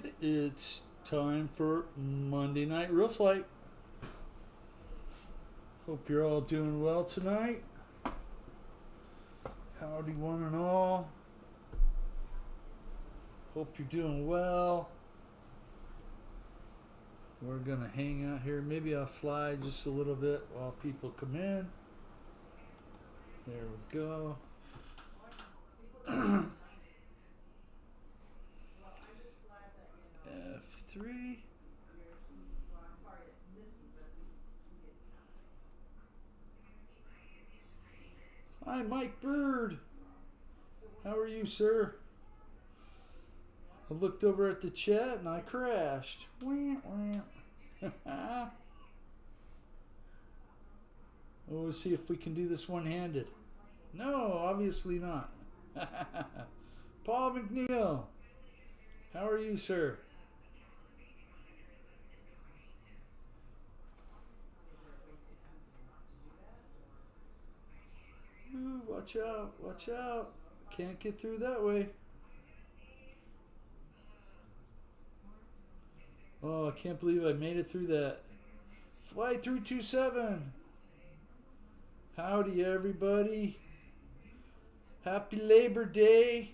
And it's time for Monday Night Real Flight. Hope you're all doing well tonight. Howdy, one and all. Hope you're doing well. We're going to hang out here. Maybe I'll fly just a little bit while people come in. There we go. F3. Hi, Mike Bird. How are you, sir? I looked over at the chat and I crashed. We'll see if we can do this one-handed. No, obviously not. Paul McNeil. How are you, sir? Ooh, watch out, watch out. Can't get through that way. Oh, I can't believe I made it through that. Flight 327. Howdy, everybody. Happy Labor Day.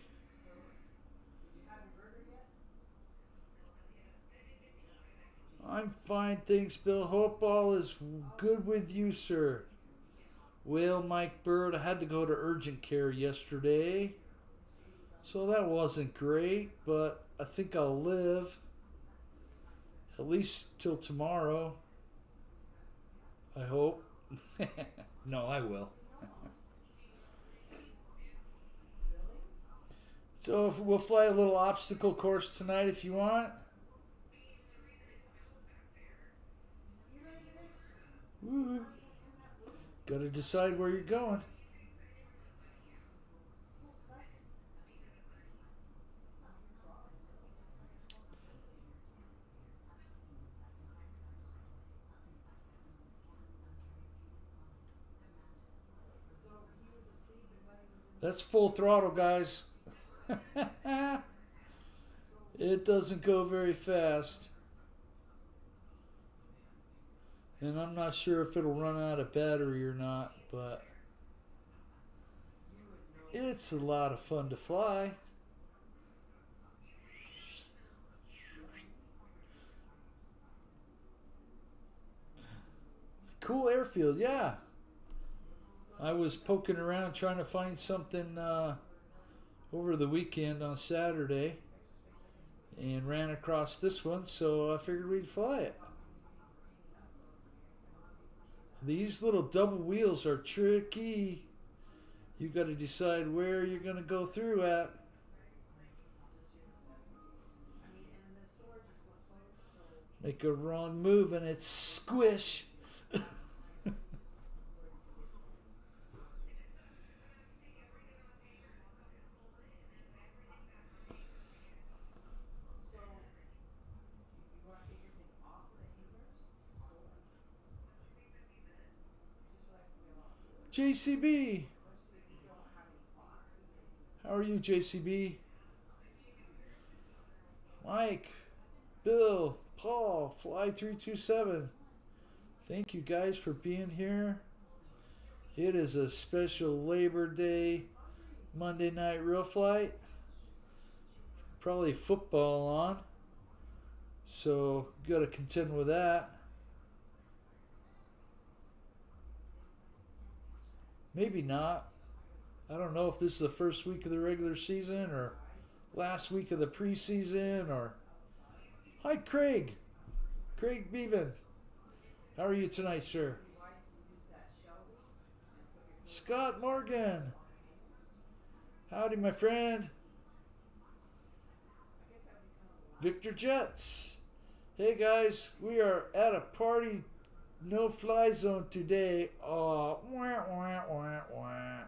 I'm fine, thanks, Bill. Hope all is good with you, sir. Well, Mike Bird, I had to go to urgent care yesterday, so that wasn't great, but I think I'll live at least till tomorrow. I hope. No, I will. So if we'll fly a little obstacle course tonight if you want. Woo. Gotta decide where you're going. That's full throttle, guys. It doesn't go very fast. And I'm not sure if it'll run out of battery or not, but it's a lot of fun to fly. Cool airfield, yeah. I was poking around trying to find something over the weekend on Saturday and ran across this one, so I figured we'd fly it. These little double wheels are tricky. You got to decide where you're going to go through at. Make a wrong move and it's squish. JCB. How are you, JCB? Mike, Bill, Paul, Fly 327. Thank you guys for being here. It is a special Labor Day Monday Night Real Flight. Probably football on. So, got to contend with that. Maybe not. I don't know if this is the first week of the regular season or last week of the preseason or... Hi, Craig. Craig Bevan. How are you tonight, sir? Scott Morgan. Howdy, my friend. Victor Jets. Hey, guys. We are at a party no-fly zone today. Oh, wah, wah, wah, wah.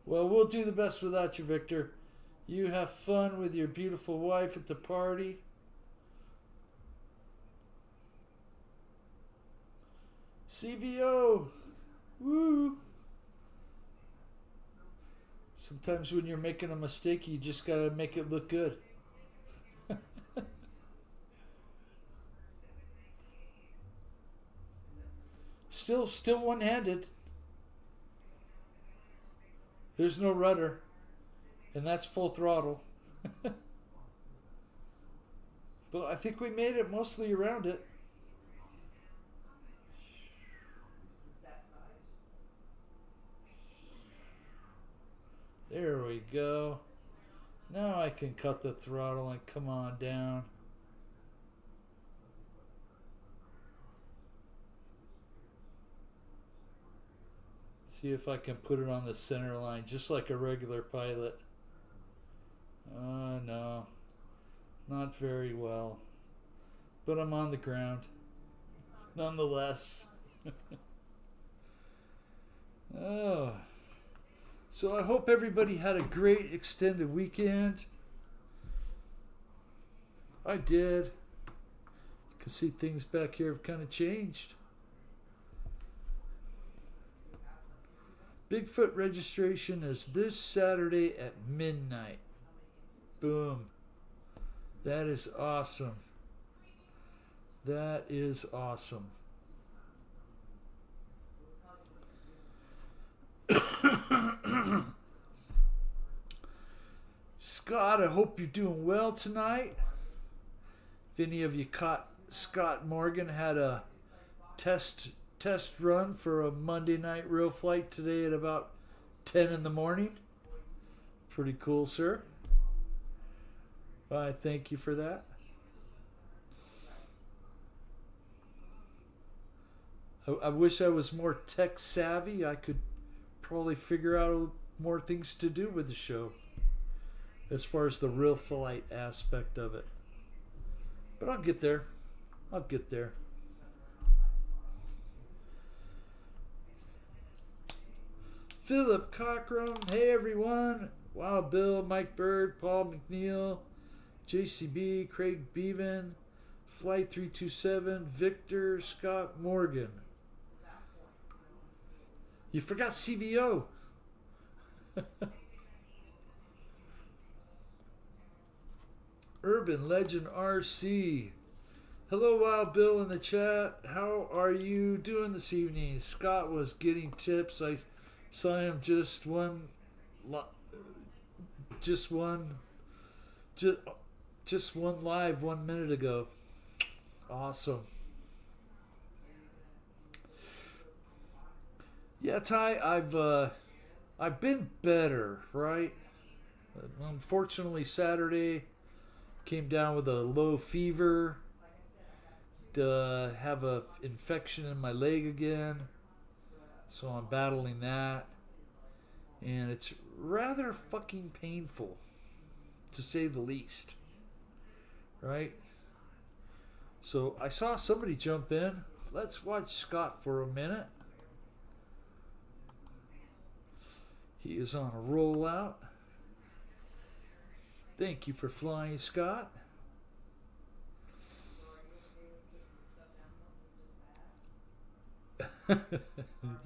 Well, we'll do the best without you, Victor. You have fun with your beautiful wife at the party. CVO. Woo. Sometimes when you're making a mistake, you just gotta make it look good. still one-handed. There's no rudder, and that's full throttle. But I think we made it mostly around it. There we go. Now I can cut the throttle and come on down. See if I can put it on the center line just like a regular Pilot. No, not very well. But I'm on the ground nonetheless. Oh. So I hope everybody had a great extended weekend. I did. You can see things back here have kind of changed. Bigfoot registration is this Saturday at midnight. Boom. That is awesome. That is awesome. Scott, I hope you're doing well tonight. If any of you caught Scott Morgan had a test run for a Monday night real flight today at about 10 in the morning. Pretty cool, sir. I thank you for that. I wish I was more tech savvy. I could probably figure out more things to do with the show as far as the real flight aspect of it. But I'll get there. I'll get there. Philip Cockrum, hey everyone. Wild Bill, Mike Bird, Paul McNeil, JCB, Craig Bevan, Flight 327, Victor, Scott Morgan. You forgot CVO. Urban Legend RC. Hello, Wild Bill in the chat. How are you doing this evening? Scott was getting tips. I saw him just one live 1 minute ago. Awesome. Yeah, Ty, I've been better, right? Unfortunately, Saturday came down with a low fever. Have a infection in my leg again, so I'm battling that, and it's rather fucking painful, to say the least. Right? So I saw somebody jump in. Let's watch Scott for a minute. He is on a rollout. Thank you for flying, Scott.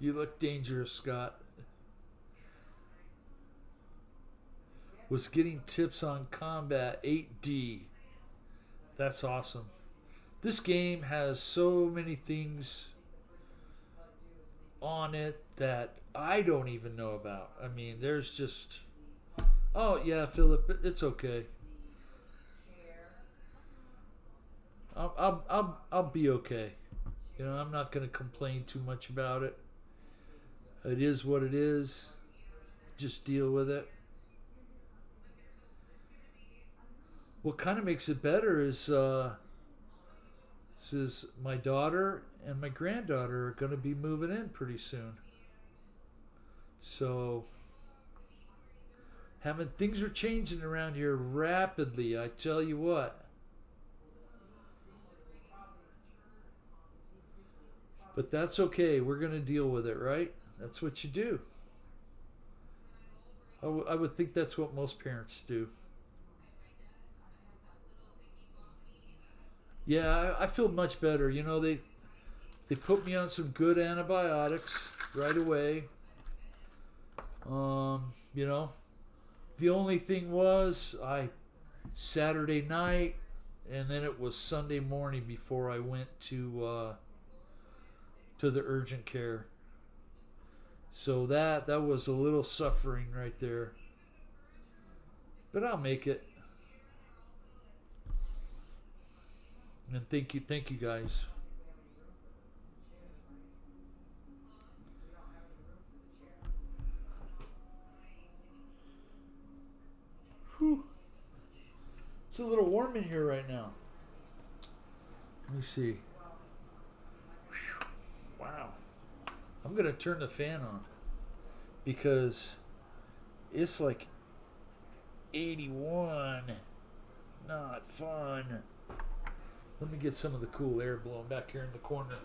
You look dangerous, Scott. Was getting tips on Combat 8D. That's awesome. This game has so many things on it that I don't even know about. I mean, there's just... Oh, yeah, Philip, it's okay. I'll be okay. You know, I'm not going to complain too much about it. It is what it is. Just deal with it. What kind of makes it better is my daughter and my granddaughter are going to be moving in pretty soon. So, things are changing around here rapidly, I tell you what. But that's okay. We're going to deal with it, right? That's what you do. I would think that's what most parents do. Yeah, I feel much better. You know, they put me on some good antibiotics right away. You know, the only thing was Saturday night, and then it was Sunday morning before I went to to the urgent care. So that was a little suffering right there. But I'll make it. And thank you guys. Whew. It's a little warm in here right now. Let me see. Whew. Wow. I'm going to turn the fan on because it's like 81. Not fun. Let me get some of the cool air blowing back here in the corner.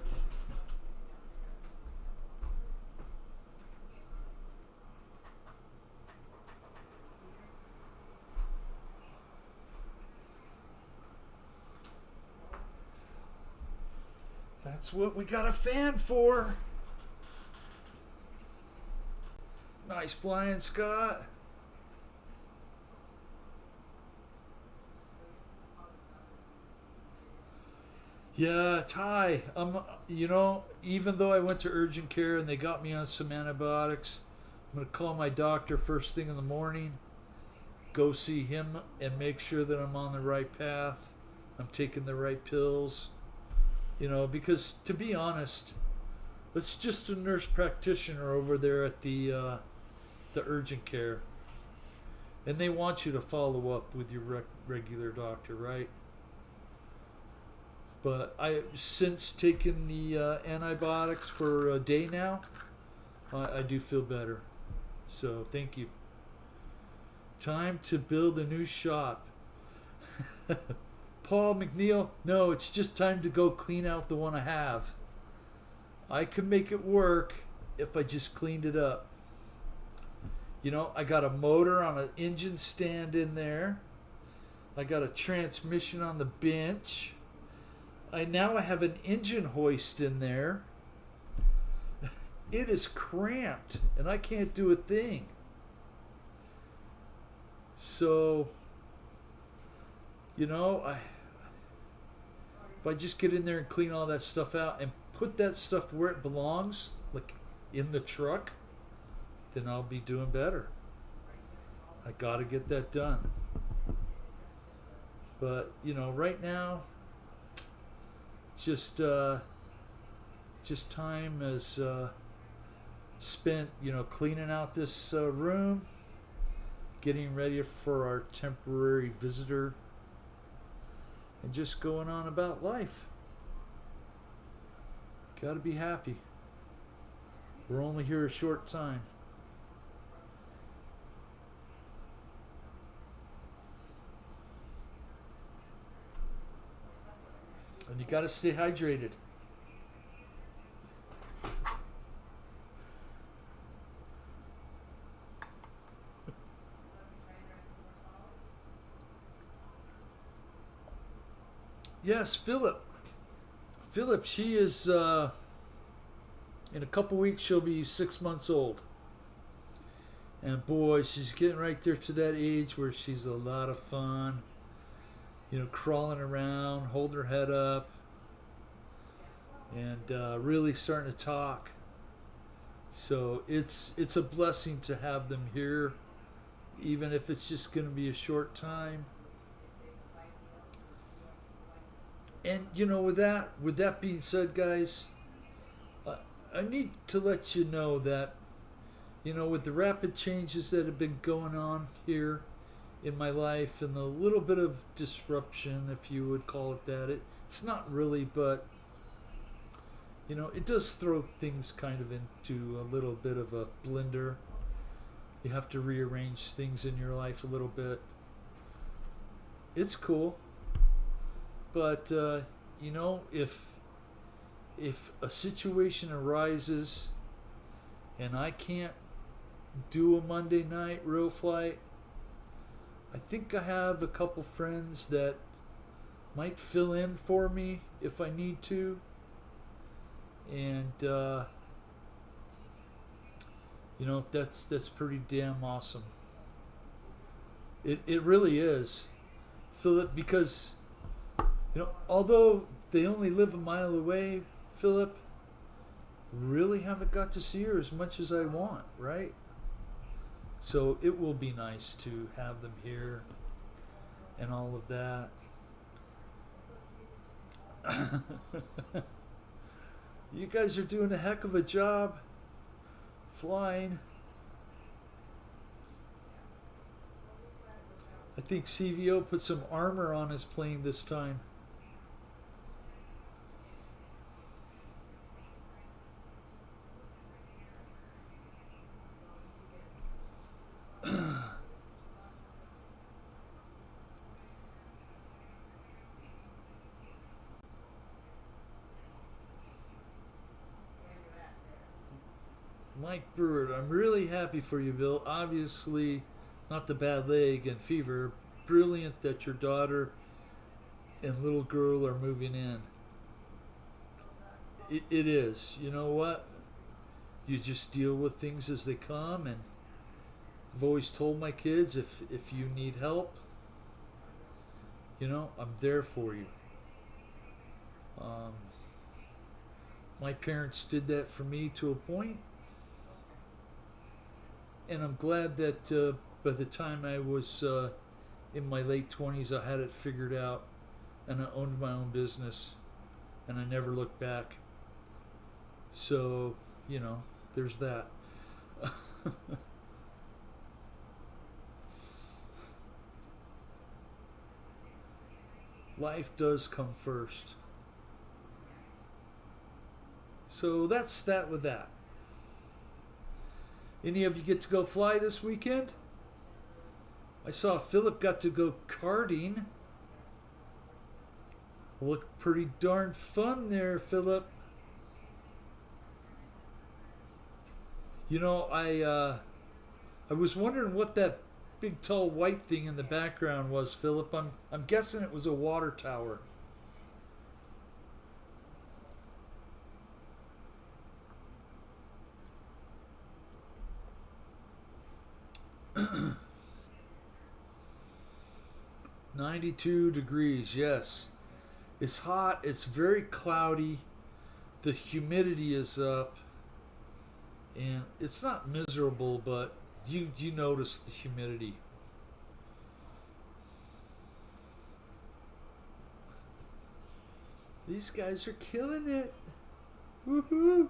That's what we got a fan for. Nice flying, Scott. Yeah, Ty. Even though I went to urgent care and they got me on some antibiotics, I'm gonna call my doctor first thing in the morning, go see him, and make sure that I'm on the right path. I'm taking the right pills. Because to be honest, it's just a nurse practitioner over there at the urgent care, and they want you to follow up with your regular doctor, right? But since taking the antibiotics for a day now, I do feel better. So thank you. Time to build a new shop. Paul McNeil, no, it's just time to go clean out the one I have. I could make it work if I just cleaned it up. I got a motor on an engine stand in there. I got a transmission on the bench. I have an engine hoist in there. It is cramped and I can't do a thing. So, if I just get in there and clean all that stuff out and put that stuff where it belongs, like in the truck, then I'll be doing better. I got to get that done. But, right now, just time is spent, cleaning out this room, getting ready for our temporary visitor, and just going on about life. Gotta be happy. We're only here a short time. And you gotta stay hydrated. Yes, Philip. She is, in a couple weeks, she'll be 6 months old. And boy, she's getting right there to that age where she's a lot of fun. Crawling around, holding her head up, and really starting to talk. So it's a blessing to have them here, even if it's just going to be a short time. And with that being said, guys, I need to let you know that with the rapid changes that have been going on here in my life and the little bit of disruption, if you would call it that, it's not really, but it does throw things kind of into a little bit of a blender. You have to rearrange things in your life a little bit. It's cool. But, if a situation arises and I can't do a Monday night real flight, I think I have a couple friends that might fill in for me if I need to. And, that's pretty damn awesome. It really is, Philip, because although they only live a mile away, Philip, really haven't got to see her as much as I want, right? So it will be nice to have them here and all of that. You guys are doing a heck of a job flying. I think CVO put some armor on his plane this time. Mike Bird, I'm really happy for you, Bill. Obviously, not the bad leg and fever. Brilliant that your daughter and little girl are moving in. It is. You know what? You just deal with things as they come, and I've always told my kids if you need help, I'm there for you. My parents did that for me to a point, and I'm glad that by the time I was in my late 20s, I had it figured out, and I owned my own business, and I never looked back. So, there's that. Life does come first. So that's that with that. Any of you get to go fly this weekend? I saw Philip got to go karting. Looked pretty darn fun there, Philip. I was wondering what that big tall white thing in the background was, Philip. I'm guessing it was a water tower. $92, yes. It's hot, it's very cloudy, the humidity is up, and it's not miserable, but you notice the humidity. These guys are killing it. Woohoo!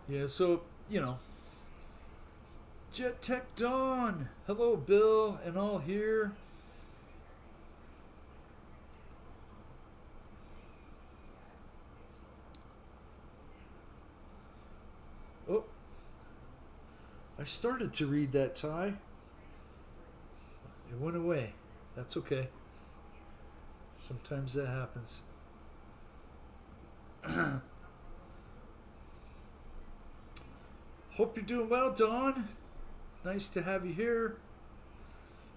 Yeah, so, Jet Tech Dawn. Hello, Bill, and all here. Oh, I started to read that, Ty. It went away. That's okay. Sometimes that happens. Hope you're doing well, Dawn. Nice to have you here.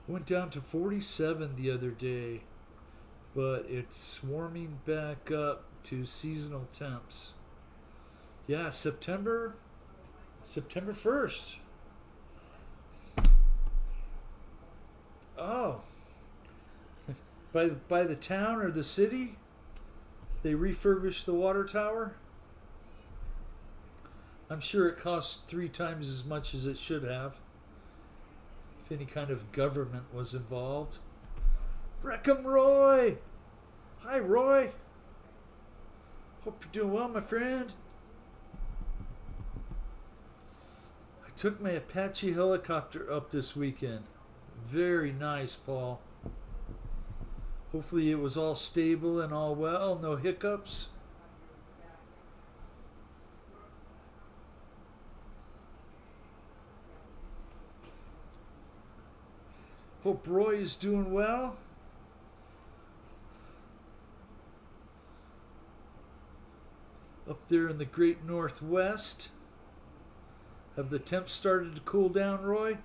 Went down to 47 the other day, but it's warming back up to seasonal temps. Yeah, September 1st. Oh. By the town or the city, they refurbished the water tower. I'm sure it costs 3 times as much as it should have if any kind of government was involved. Wreckham Roy! Hi, Roy! Hope you're doing well, my friend. I took my Apache helicopter up this weekend. Very nice, Paul. Hopefully it was all stable and all well, no hiccups. Hope Roy is doing well. Up there in the great northwest. Have the temps started to cool down, Roy?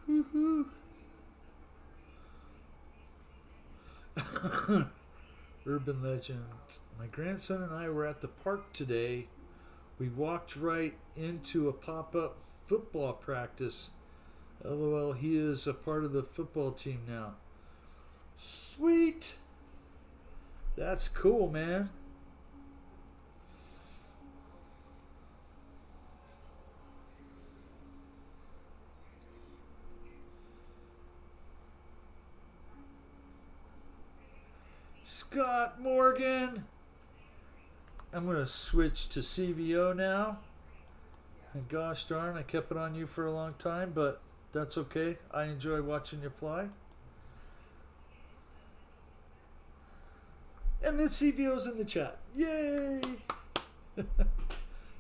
Woohoo. Urban legend. My grandson and I were at the park today. We walked right into a pop-up football practice. LOL, he is a part of the football team now. Sweet. That's cool, man. Scott Morgan. I'm going to switch to CVO now. And gosh darn, I kept it on you for a long time, but that's okay. I enjoy watching you fly. And the CVO's in the chat. Yay!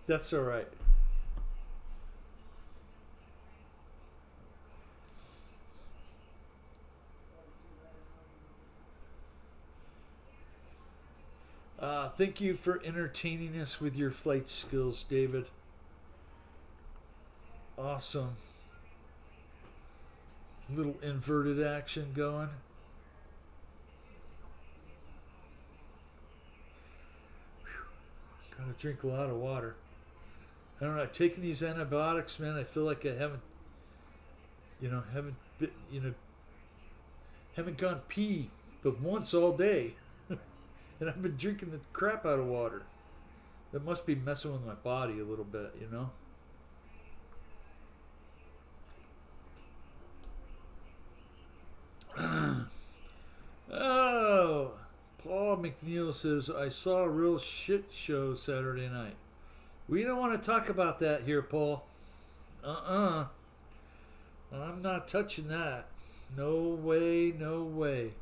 That's all right. Thank you for entertaining us with your flight skills, David. Awesome. Little inverted action going. Gotta drink a lot of water. I don't know. Taking these antibiotics, man, I feel like I haven't gone pee but once all day. And I've been drinking the crap out of water. That must be messing with my body a little bit, you know? Oh, Paul McNeil says, I saw a real shit show Saturday night. We don't want to talk about that here, Paul. I'm not touching that. No way, no way.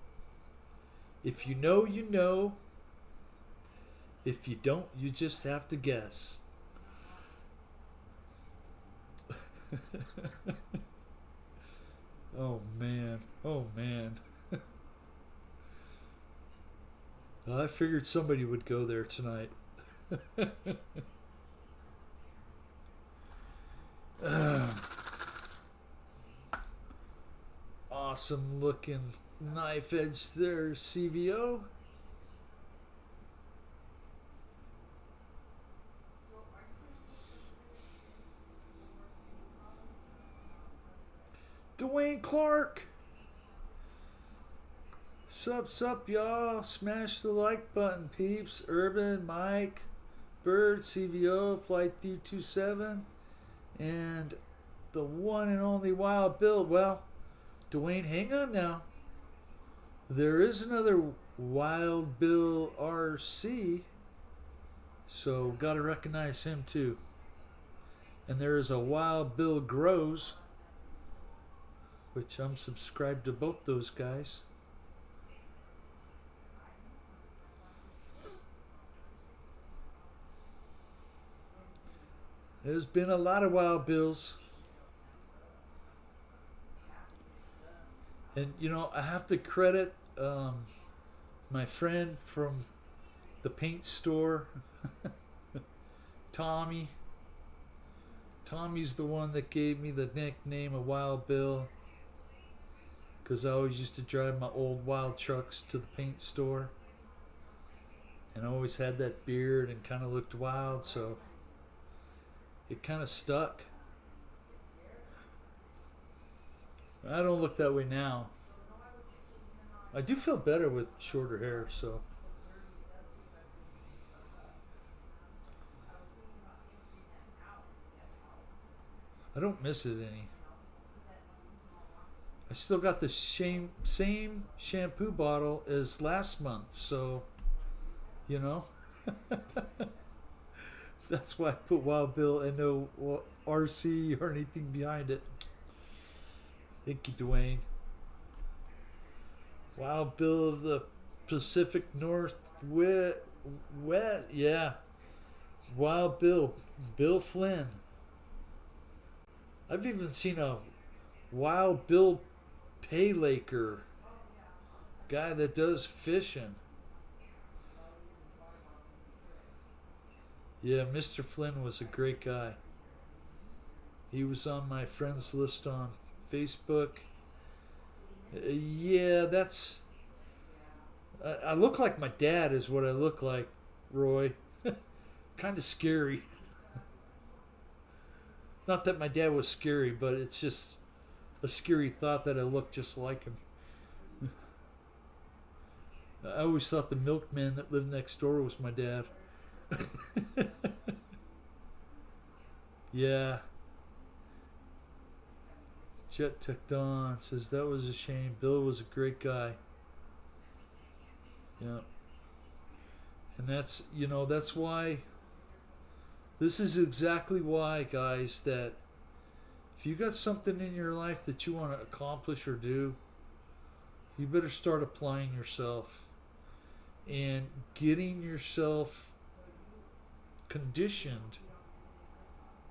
If you know, you know. If you don't, you just have to guess. Oh, man. Oh, man. I figured somebody would go there tonight. Awesome looking knife edge there, CVO. Dwayne Clark. Sup, y'all. Smash the like button, peeps. Urban, Mike, Bird, CVO, Flight 327, and the one and only Wild Bill. Well, Dwayne, hang on now. There is another Wild Bill RC, so gotta recognize him too. And there is a Wild Bill Grows, which I'm subscribed to both those guys. There's been a lot of Wild Bills. And, you know, I have to credit my friend from the paint store, Tommy. Tommy's the one that gave me the nickname of Wild Bill, because I always used to drive my old wild trucks to the paint store. And I always had that beard and kind of looked wild, so it kind of stuck. I don't look that way now. I do feel better with shorter hair, so. I don't miss it any. I still got the same shampoo bottle as last month, so, you know. That's why I put Wild Bill and no RC or anything behind it. Thank you, Dwayne. Wild Bill of the Pacific Northwest. Yeah. Wild Bill. Bill Flynn. I've even seen a Wild Bill Paylaker. Guy that does fishing. Yeah, Mr. Flynn was a great guy. He was on my friends list on Facebook. Yeah, that's. I look like my dad, is what I look like, Roy. Kind of scary. Not that my dad was scary, but it's just a scary thought that I look just like him. I always thought the milkman that lived next door was my dad. Yeah. Jet Tech Don says that was a shame. Bill was a great guy. Yeah. And that's why, this is exactly why, guys, that if you got something in your life that you want to accomplish or do, you better start applying yourself and getting yourself conditioned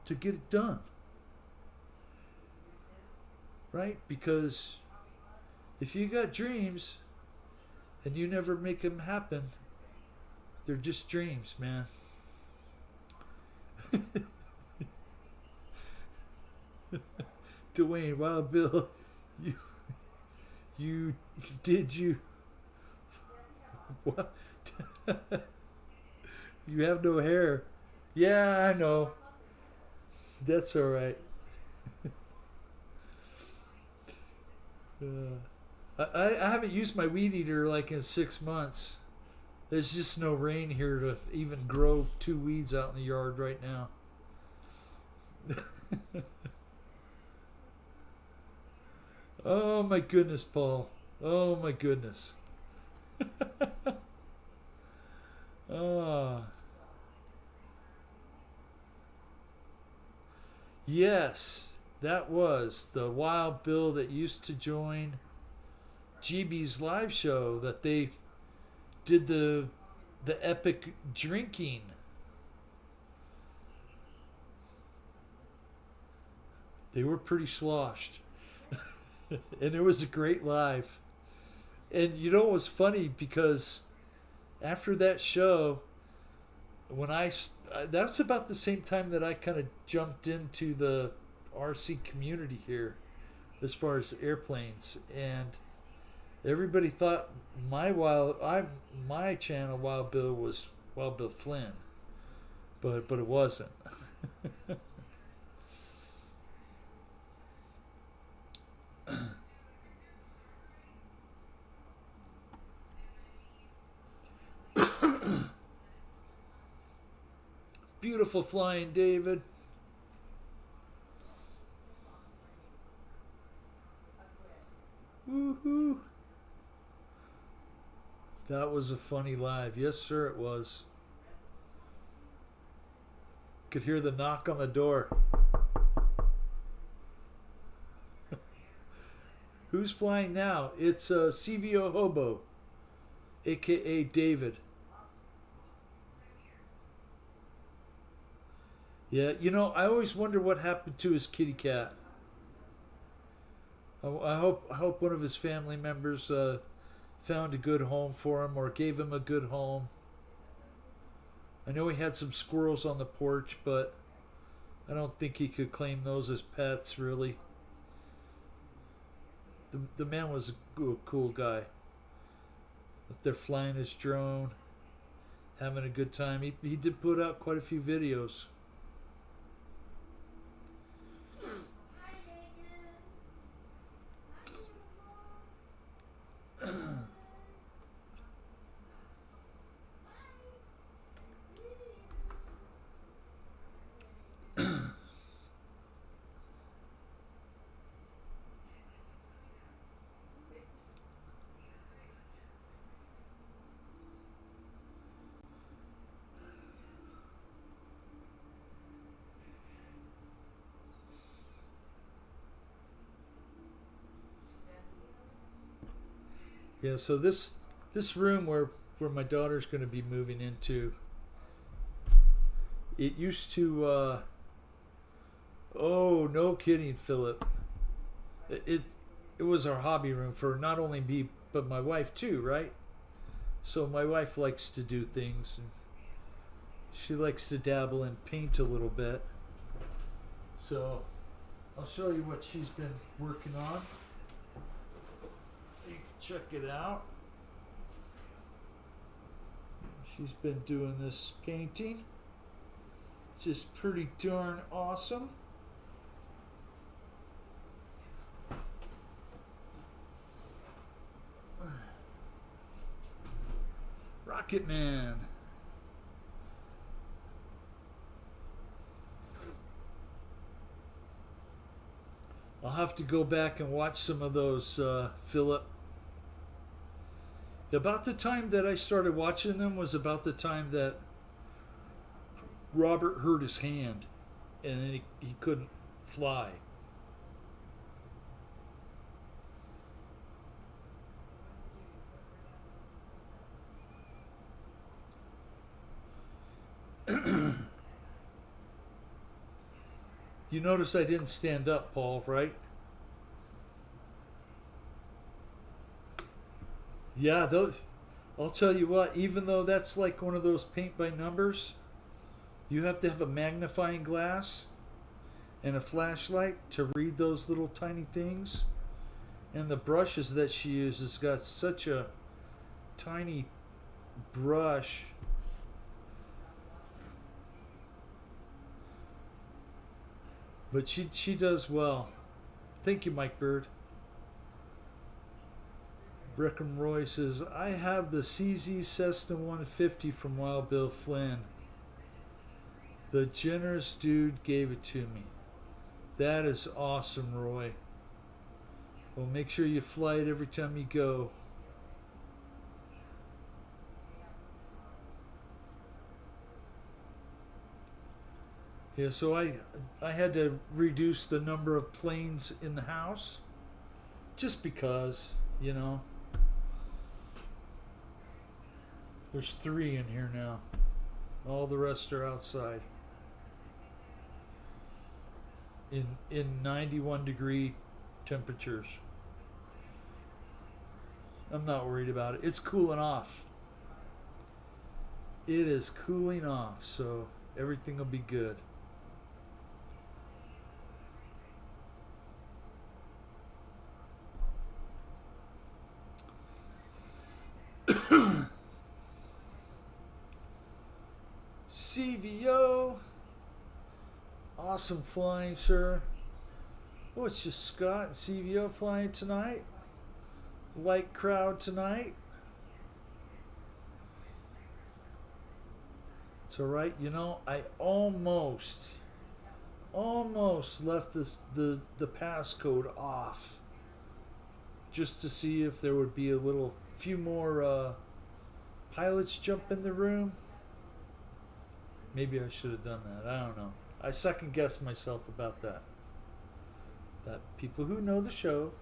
to get it done. Right? Because if you got dreams and you never make them happen, they're just dreams, man. Dwayne, wow, Bill, you did you what? You have no hair. Yeah, I know. That's all right. I haven't used my weed eater like in 6 months. There's just no rain here to even grow 2 weeds out in the yard right now. Oh my goodness, Paul. Oh my goodness. Ah. Yes, that was the Wild Bill that used to join GB's live show, that they did the epic drinking. They were pretty sloshed. And it was a great live. And you know what was funny, because after that show, when that's about the same time that I kind of jumped into the RC community here as far as airplanes, and everybody thought my channel Wild Bill was Wild Bill Flynn, but it wasn't. Beautiful flying, David. Woohoo! That was a funny live. Yes, sir, it was. Could hear the knock on the door. Who's flying now? It's CVO Hobo, aka David. Yeah, I always wonder what happened to his kitty cat. I hope one of his family members found a good home for him, or gave him a good home. I know he had some squirrels on the porch, but I don't think he could claim those as pets, really. The man was a cool guy. They're flying his drone, having a good time. He did put out quite a few videos. Yeah, so this room where my daughter's going to be moving into, it used to oh, no kidding, Philip. It was our hobby room for not only me but my wife too, right? So my wife likes to do things, and She likes to dabble in paint a little bit. So I'll show you what she's been working on. You can check it out. She's been doing this painting. It's just pretty darn awesome. Rocket Man. I'll have to go back and watch some of those, Philip. About the time that I started watching them was about the time that Robert hurt his hand and then he couldn't fly. You notice I didn't stand up, Paul, right? Yeah, those. I'll tell you what, even though that's like one of those paint by numbers, you have to have a magnifying glass and a flashlight to read those little tiny things. And the brushes that she uses got such a tiny brush. But she does well. Thank you, Mike Bird. Breckham Roy says, I have the CZ Cessna 150 from Wild Bill Flynn. The generous dude gave it to me. That is awesome, Roy. Well, make sure you fly it every time you go. Yeah, so I had to reduce the number of planes in the house just because, you know. There's 3 in here now. All the rest are outside. In 91 degree temperatures. I'm not worried about it. It's cooling off. It is cooling off, so everything will be good. CVO. Awesome flying, sir. Oh, it's just Scott and CVO flying tonight. Light crowd tonight. It's alright. You know, I almost left the passcode off just to see if there would be a few more pilots jump in the room. Maybe I should have done that. I don't know. I second guessed myself about that. That people who know the show,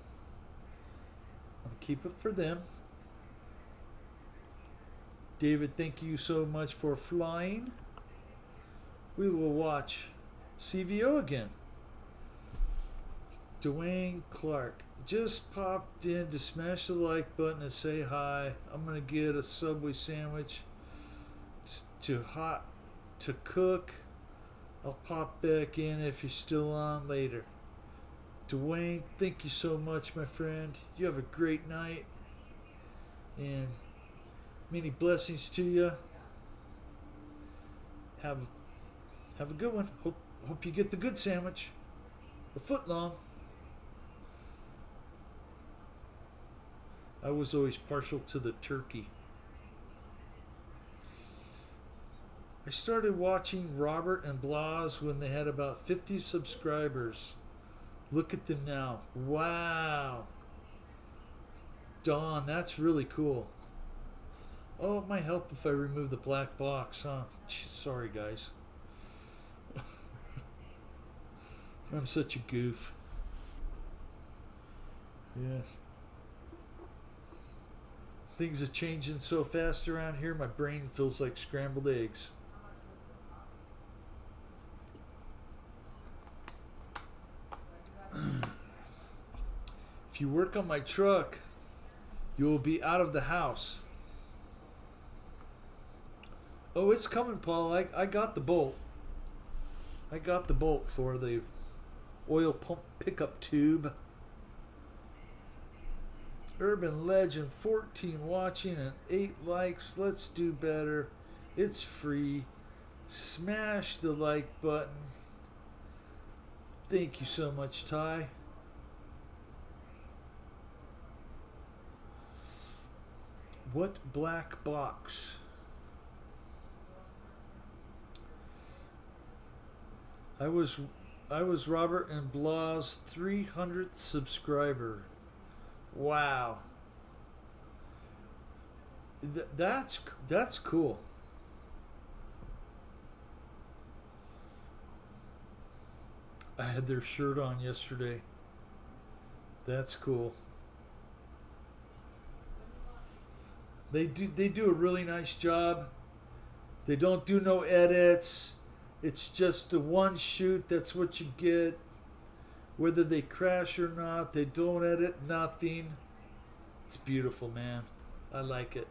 I'll keep it for them. David, thank you so much for flying. We will watch CVO again. Dwayne Clark just popped in to smash the like button and say hi. I'm going to get a Subway sandwich to cook. I'll pop back in if you're still on later. Dwayne, thank you so much, my friend. You have a great night. And many blessings to you. Have a good one. Hope you get the good sandwich. A foot long. I was always partial to the turkey. I started watching Robert and Blas when they had about 50 subscribers. Look at them now. Wow. Dawn, that's really cool. Oh, it might help if I remove the black box, huh? Sorry, guys. I'm such a goof. Yeah. Things are changing so fast around here, my brain feels like scrambled eggs. If you work on my truck, you will be out of the house. Oh, it's coming, Paul. I got the bolt. I got the bolt for the oil pump pickup tube. Urban Legend 14 watching and 8 likes. Let's do better. It's free. Smash the like button. Thank you so much, Ty. What black box? I was Robert and Blah's 300th subscriber. Wow. That's cool. I had their shirt on yesterday. That's cool. They do a really nice job. They don't do no edits. It's just the one shoot. That's what you get. Whether they crash or not, they don't edit nothing. It's beautiful, man. I like it.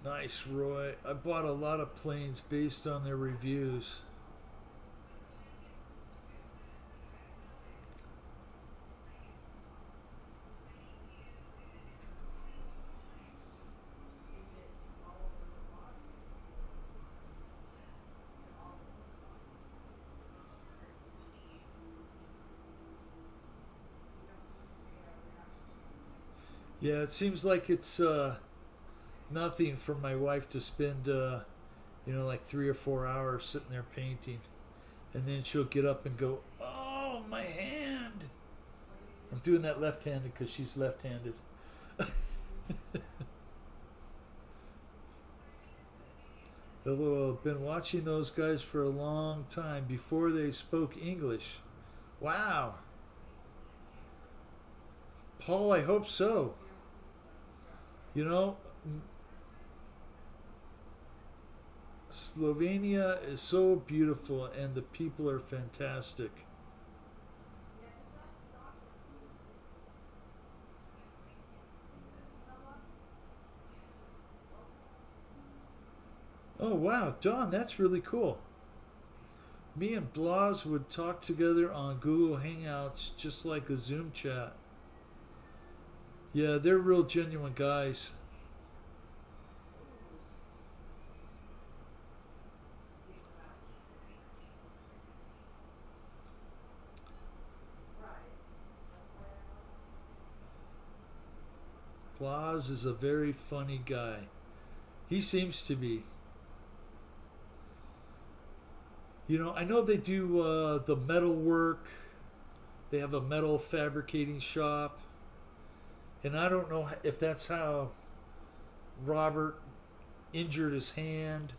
Nice, Roy. I bought a lot of planes based on their reviews. Yeah, it seems like it's nothing for my wife to spend, like 3 or 4 hours sitting there painting. And then she'll get up and go, "Oh, my hand." I'm doing that left-handed because she's left-handed. Although I've been watching those guys for a long time before they spoke English. Wow. Paul, I hope so. You know, Slovenia is so beautiful and the people are fantastic. Oh, wow, Don, that's really cool. Me and Blas would talk together on Google Hangouts just like a Zoom chat. Yeah, they're real genuine guys. Blas is a very funny guy. He seems to be. I know they do the metal work. They have a metal fabricating shop. And I don't know if that's how Robert injured his hand,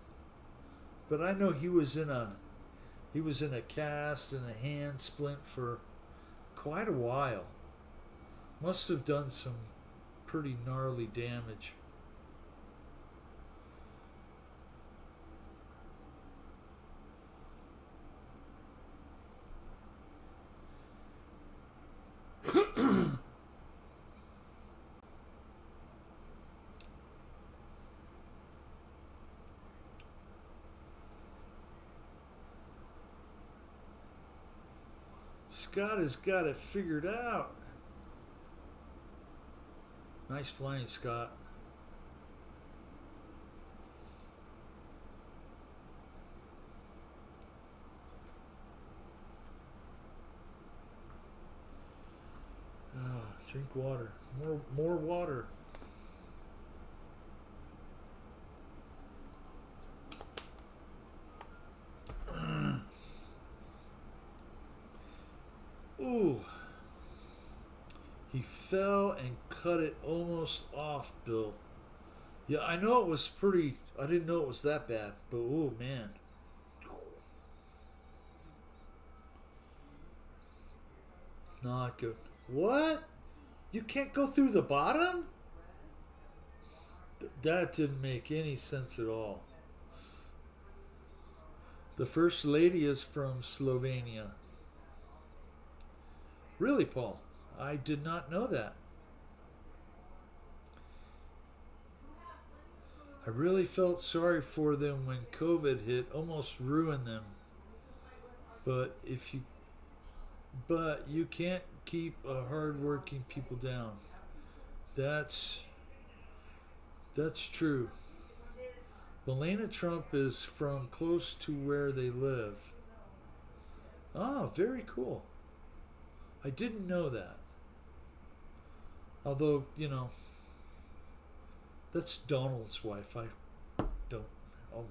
but I know he was in a cast and a hand splint for quite a while. Must have done some pretty gnarly damage. Scott has got it figured out. Nice flying, Scott. Drink water. More water. Ooh. He fell and cut it almost off, Bill. Yeah, I know it was pretty. I didn't know it was that bad, but oh man. Not good. What? You can't go through the bottom? That didn't make any sense at all. The first lady is from Slovenia. Really, Paul? I did not know that. I really felt sorry for them when COVID hit, almost ruined them. But if you but you can't keep hardworking people down. That's that's true. Melania Trump is from close to where they live. Ah, very cool. I didn't know that. Although, that's Donald's wife. I don't. Oh,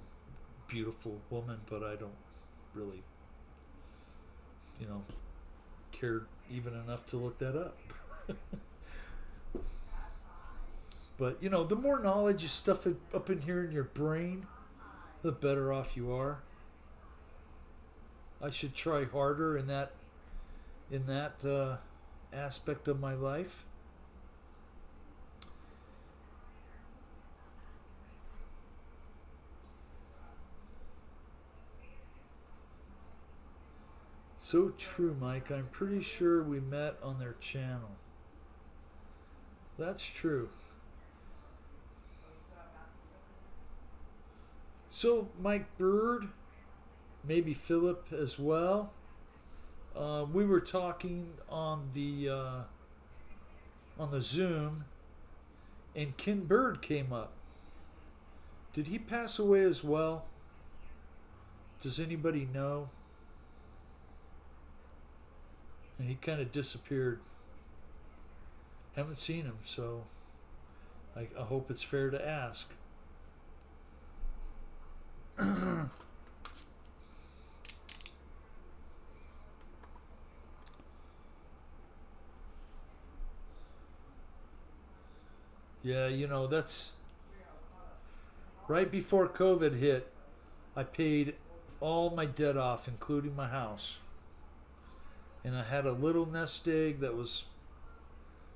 beautiful woman, but I don't really, you know, care even enough to look that up. But, the more knowledge you stuff it up in here in your brain, the better off you are. I should try harder in that aspect of my life. So true, Mike. I'm pretty sure we met on their channel. That's true. So, Mike Bird, maybe Philip as well. We were talking on the Zoom, and Ken Bird came up. Did he pass away as well? Does anybody know? And he kind of disappeared. Haven't seen him, so I hope it's fair to ask. Yeah, that's right before COVID hit. I paid all my debt off, including my house. And I had a little nest egg that was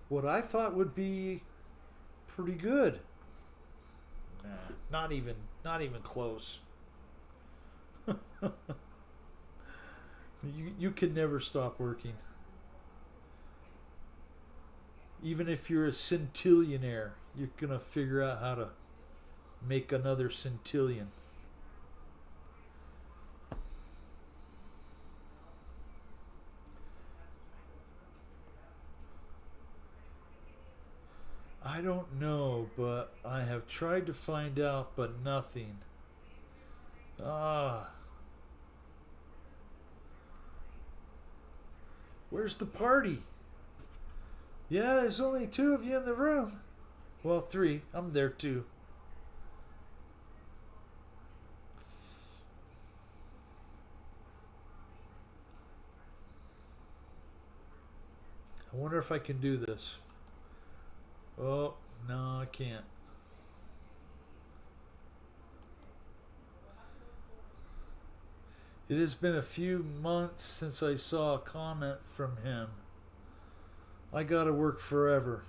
what I thought would be pretty good. Nah, not even close. You can never stop working. Even if you're a centillionaire, you're gonna figure out how to make another centillion. I don't know, but I have tried to find out, but nothing. Ah. Where's the party? Yeah, there's only 2 of you in the room. Well, 3. I'm there too. I wonder if I can do this. Oh, no, I can't. It has been a few months since I saw a comment from him. I gotta work forever.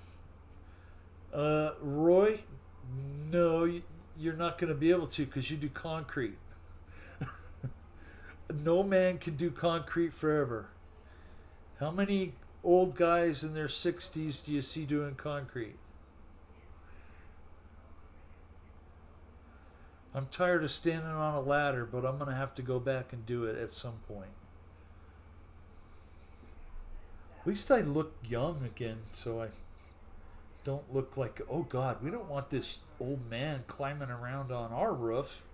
Roy, no, you're not gonna be able to because you do concrete. No man can do concrete forever. How many old guys in their 60s do you see doing concrete? I'm tired of standing on a ladder, but I'm going to have to go back and do it at some point. At least I look young again, so I don't look like, oh God, we don't want this old man climbing around on our roof.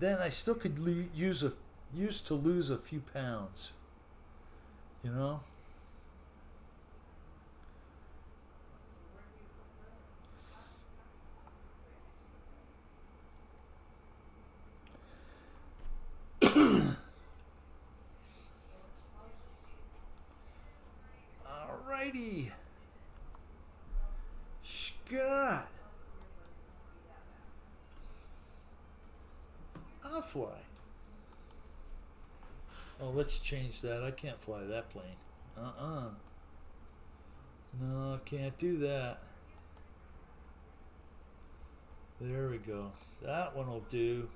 Then I still could use to lose a few pounds. You know? Alrighty. Scott. I'll fly. Oh, let's change that. I can't fly that plane. No, I can't do that. There we go. That one will do.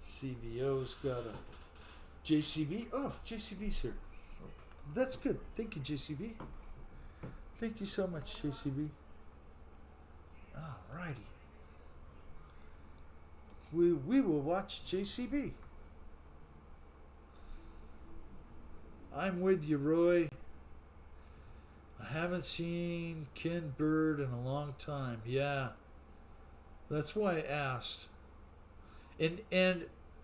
CVO's got a JCB. Oh, JCB's here. That's good. Thank you, JCB. Thank you so much, JCB. Alrighty. We will watch JCB. I'm with you, Roy. I haven't seen Ken Bird in a long time. Yeah. That's why I asked. And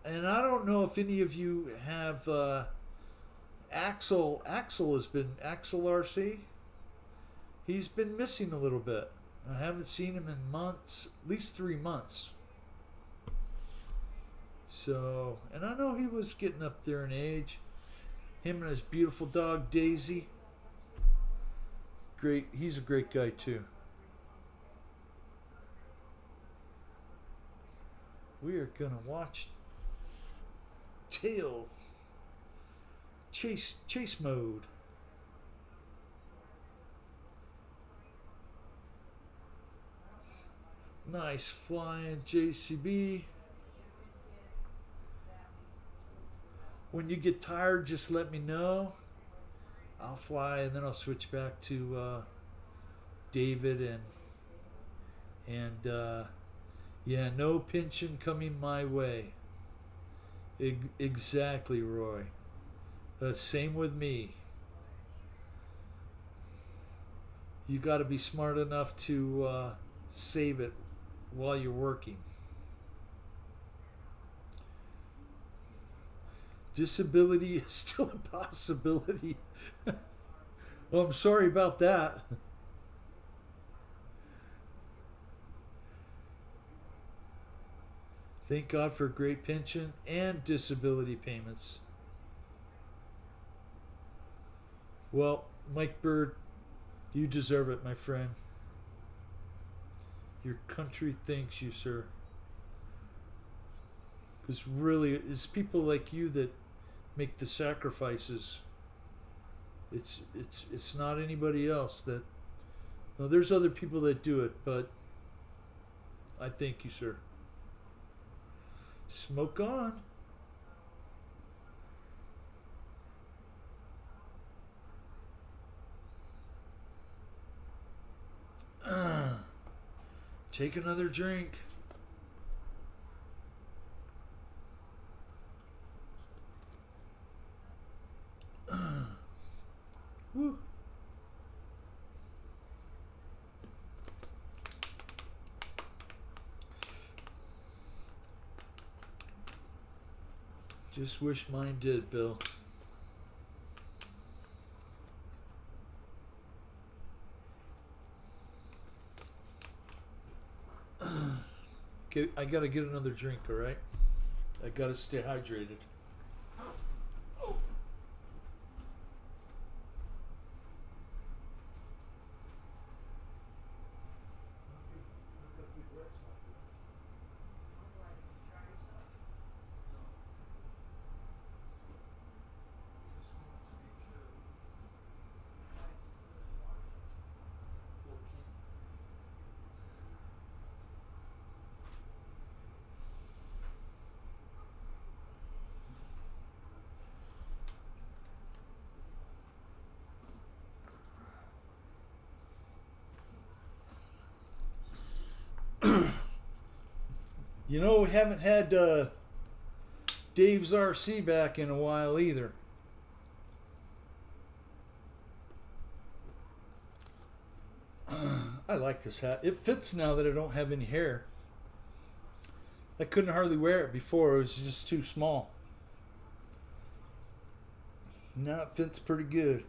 I don't know if any of you have Axel has been Axel RC. He's been missing a little bit. I haven't seen him in months, at least 3 months. So, and I know he was getting up there in age. Him and his beautiful dog Daisy. Great, he's a great guy too. We are gonna watch Tail Chase mode. Nice flying JCB. When you get tired, just let me know. I'll fly and then I'll switch back to David and yeah, no pension coming my way. Exactly, Roy. Same with me. You got to be smart enough to save it while you're working. Disability is still a possibility. Well, I'm sorry about that. Thank God for great pension and disability payments. Well, Mike Bird, you deserve it, my friend. Your country thanks you, sir. Because really, it's people like you that make the sacrifices. It's not anybody else that. No, there's other people that do it, but I thank you, sir. Smoke on. Take another drink. Woo. Just wish mine did, Bill. I gotta get another drink, alright? I gotta stay hydrated. You know, we haven't had Dave's RC back in a while either. I like this hat. It fits now that I don't have any hair. I couldn't hardly wear it before. It was just too small. Now it fits pretty good.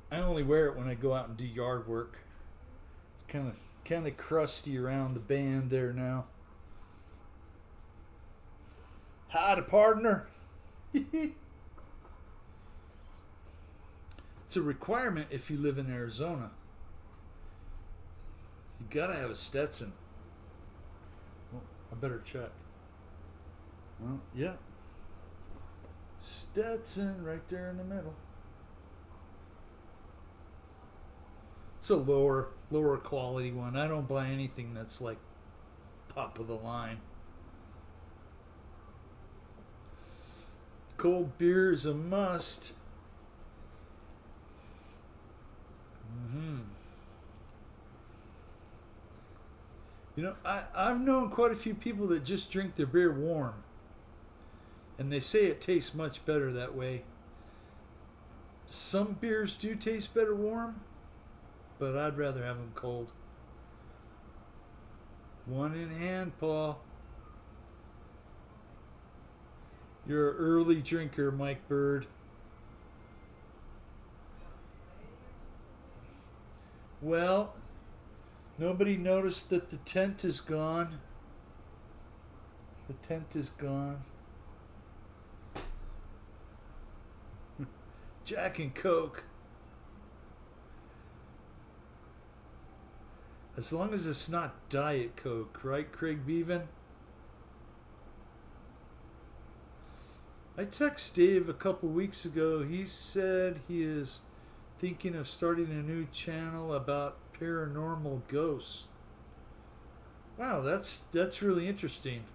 I only wear it when I go out and do yard work. It's kind of crusty around the band there now. Howdy, partner. It's a requirement if you live in Arizona. You gotta have a Stetson. Well, I better check. Well, yeah. Stetson right there in the middle. It's a lower quality one. I don't buy anything that's like top of the line. Cold beer is a must. You know, I've known quite a few people that just drink their beer warm. And they say it tastes much better that way. Some beers do taste better warm, but I'd rather have them cold. One in hand, Paul. You're an early drinker, Mike Bird. Well, nobody noticed that the tent is gone. The tent is gone. Jack and Coke. As long as it's not Diet Coke, right, Craig Bevan? I texted Dave a couple weeks ago. He said he is thinking of starting a new channel about paranormal ghosts. Wow, that's really interesting.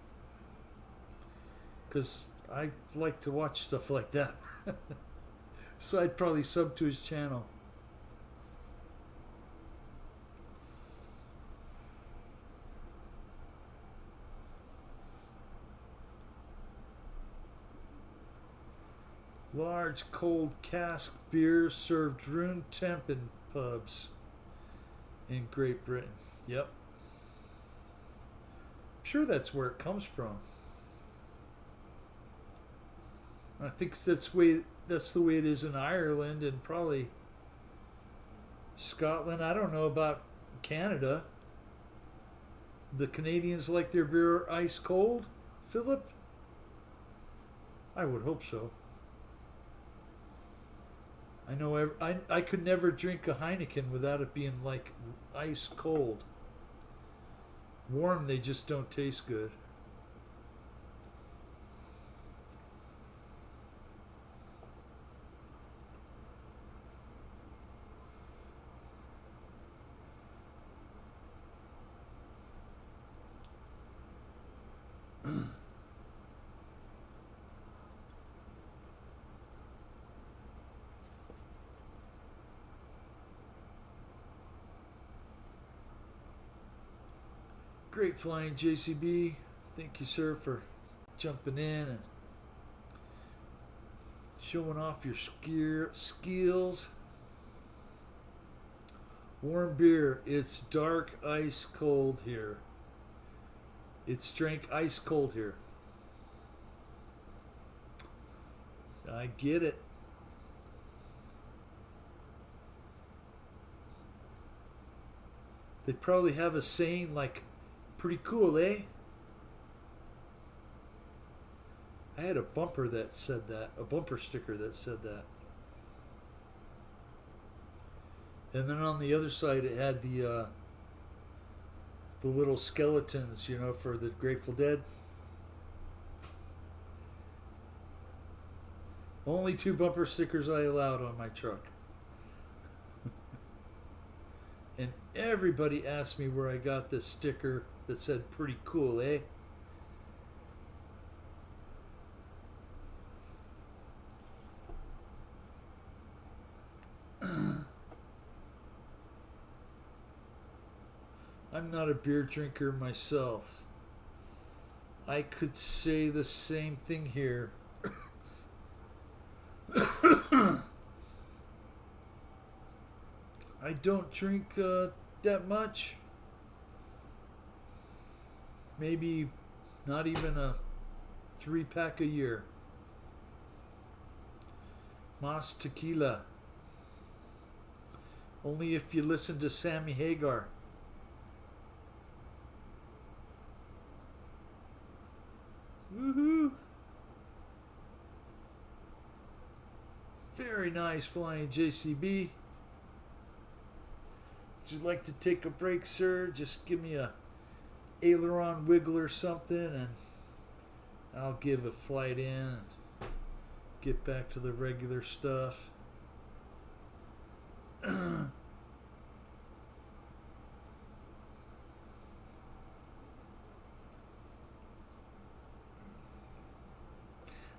Because I like to watch stuff like that. So I'd probably sub to his channel. Large cold cask beer served room temp in pubs in Great Britain. Yep. I'm sure that's where it comes from. I think that's the way it is in Ireland and probably Scotland. I don't know about Canada. The Canadians like their beer ice cold, Philip? I would hope so. I know I could never drink a Heineken without it being like ice cold. Warm, they just don't taste good. Great flying, JCB. Thank you, sir, for jumping in and showing off your skills. Warm beer. It's dark ice cold here. It's drank ice cold here. I get it. They probably have a saying like, pretty cool, eh? I had a bumper that said that. A bumper sticker that said that. And then on the other side it had the little skeletons, you know, for the Grateful Dead. Only 2 bumper stickers I allowed on my truck. And everybody asked me where I got this sticker that said pretty cool, eh? I'm not a beer drinker myself. I could say the same thing here. I don't drink that much. Maybe not even a 3-pack a year. Mas tequila. Only if you listen to Sammy Hagar. Woohoo! Very nice flying, JCB. Would you like to take a break, sir? Just give me a aileron wiggle or something and I'll give a flight in and get back to the regular stuff.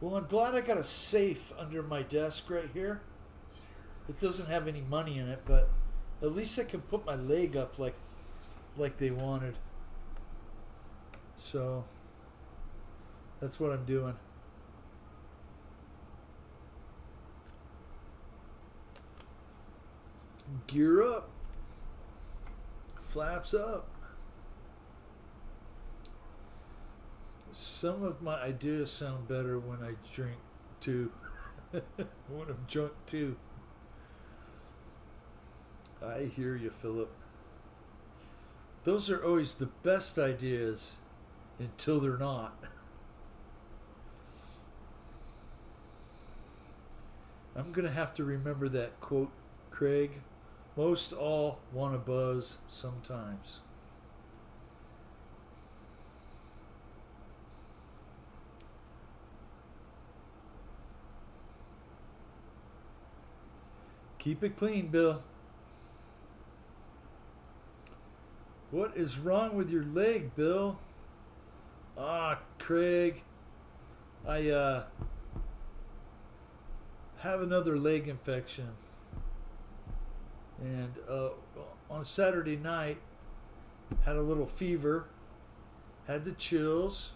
Well, I'm glad I got a safe under my desk right here. It doesn't have any money in it, but at least I can put my leg up like they wanted. So that's what I'm doing. Gear up. Flaps up. Some of my ideas sound better when I drink too. When I'm drunk too. I hear you, Philip. Those are always the best ideas until they're not. I'm going to have to remember that quote, Craig. Most all want to buzz sometimes. Keep it clean, Bill. What is wrong with your leg, Bill? Ah, Craig. I have another leg infection. And on Saturday night, had a little fever, had the chills.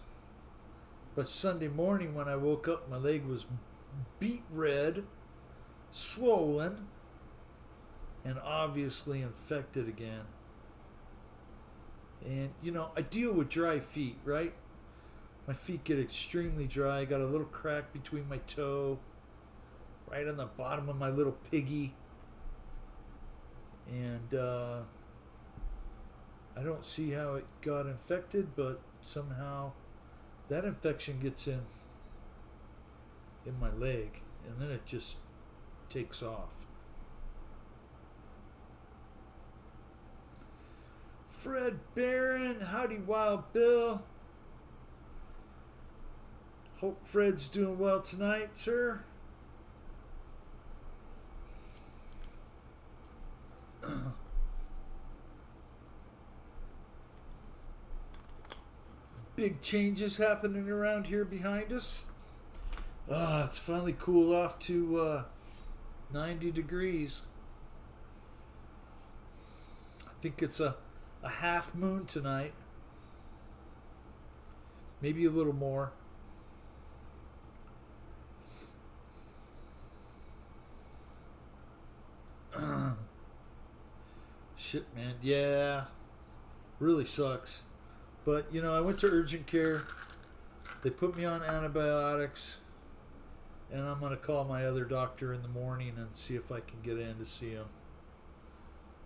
But Sunday morning when I woke up, my leg was beet red, swollen, and obviously infected again. And, you know, I deal with dry feet, right? My feet get extremely dry. I got a little crack between my toe, right on the bottom of my little piggy. And I don't see how it got infected, but somehow that infection gets in my leg, and then it just takes off. Fred Barron, howdy Wild Bill. Hope Fred's doing well tonight, sir. Big changes happening around here behind us. It's finally cooled off to 90 degrees. I think it's a half moon tonight. Maybe a little more. Shit, man. Yeah. Really sucks. But, you know, I went to urgent care. They put me on antibiotics. And I'm going to call my other doctor in the morning and see if I can get in to see him.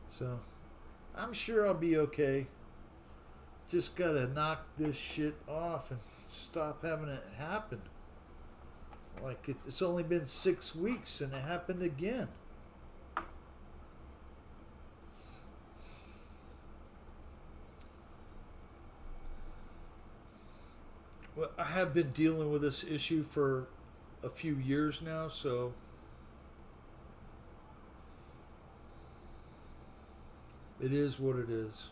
So, I'm sure I'll be okay. Just got to knock this shit off and stop having it happen. Like, it's only been 6 weeks and it happened again. Well, I have been dealing with this issue for a few years now, so it is what it is.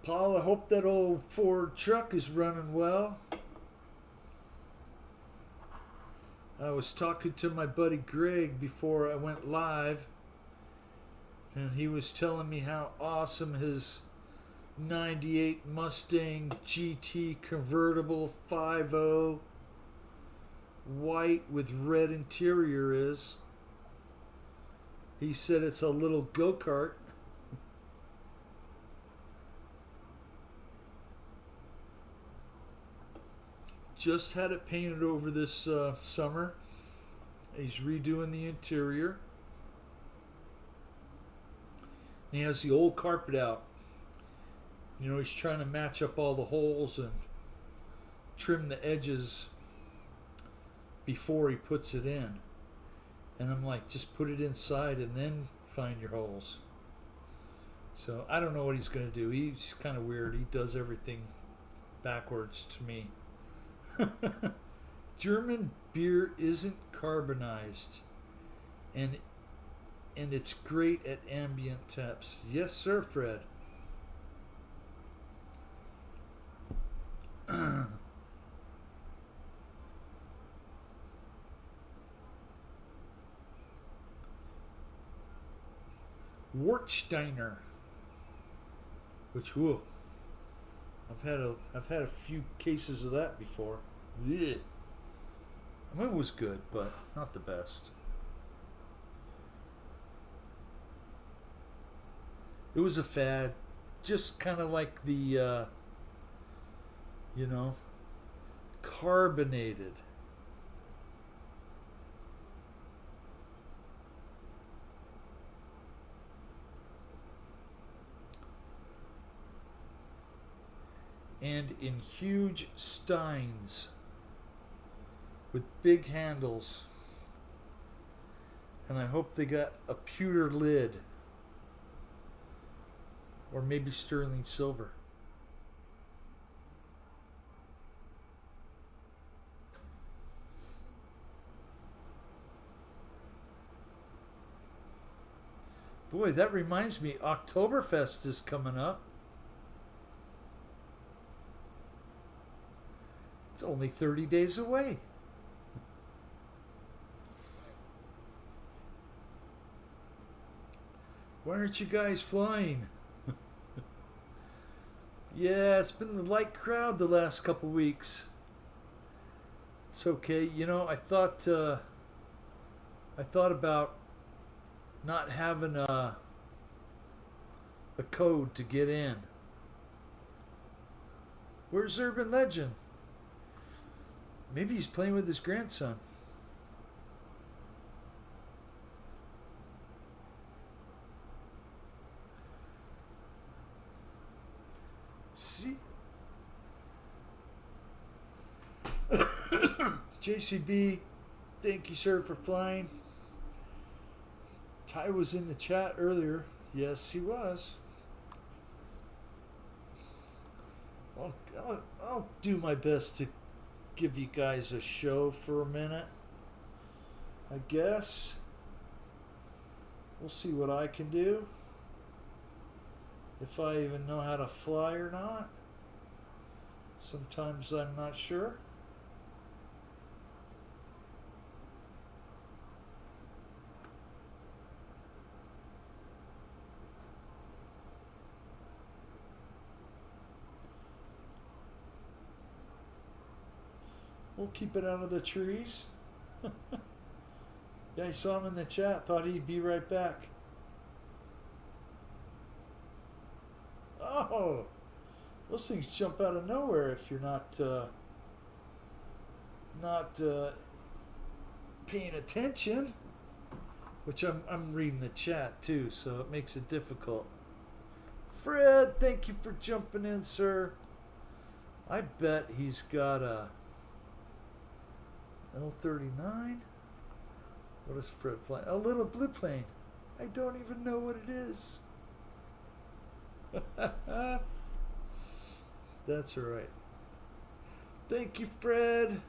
Paul, I hope that old Ford truck is running well. I was talking to my buddy Greg before I went live, and he was telling me how awesome his 98 Mustang GT convertible 5.0 white with red interior is. He said it's a little go-kart. Just had it painted over this summer. He's redoing the interior. He has the old carpet out. You know, he's trying to match up all the holes and trim the edges before he puts it in. And I'm like, just put it inside and then find your holes. So I don't know what he's going to do. He's kind of weird. He does everything backwards to me. German beer isn't carbonized. And it's great at ambient temps. Yes, sir, Fred. Wartsteiner, which whoa, I've had a few cases of that before. Ugh. I mean, it was good, but not the best. It was a fad, just kind of like the, carbonated. And in huge steins with big handles. And I hope they got a pewter lid. Or maybe sterling silver. Boy, that reminds me, Oktoberfest is coming up. It's only 30 days away. Why aren't you guys flying? Yeah, it's been the light crowd the last couple weeks. It's okay. I thought about not having a code to get in. Where's Urban Legend? Maybe he's playing with his grandson. See? JCB, thank you, sir, for flying. Ty was in the chat earlier. Yes, he was. I'll do my best to give you guys a show for a minute, I guess. We'll see what I can do. If I even know how to fly or not. Sometimes I'm not sure. We'll keep it out of the trees. Yeah, I saw him in the chat. Thought he'd be right back. Oh, those things jump out of nowhere if you're not paying attention. Which I'm reading the chat too, so it makes it difficult. Fred, thank you for jumping in, sir. I bet he's got a L-39. What is Fred flying? A little blue plane. I don't even know what it is. That's all right. Thank you, Fred.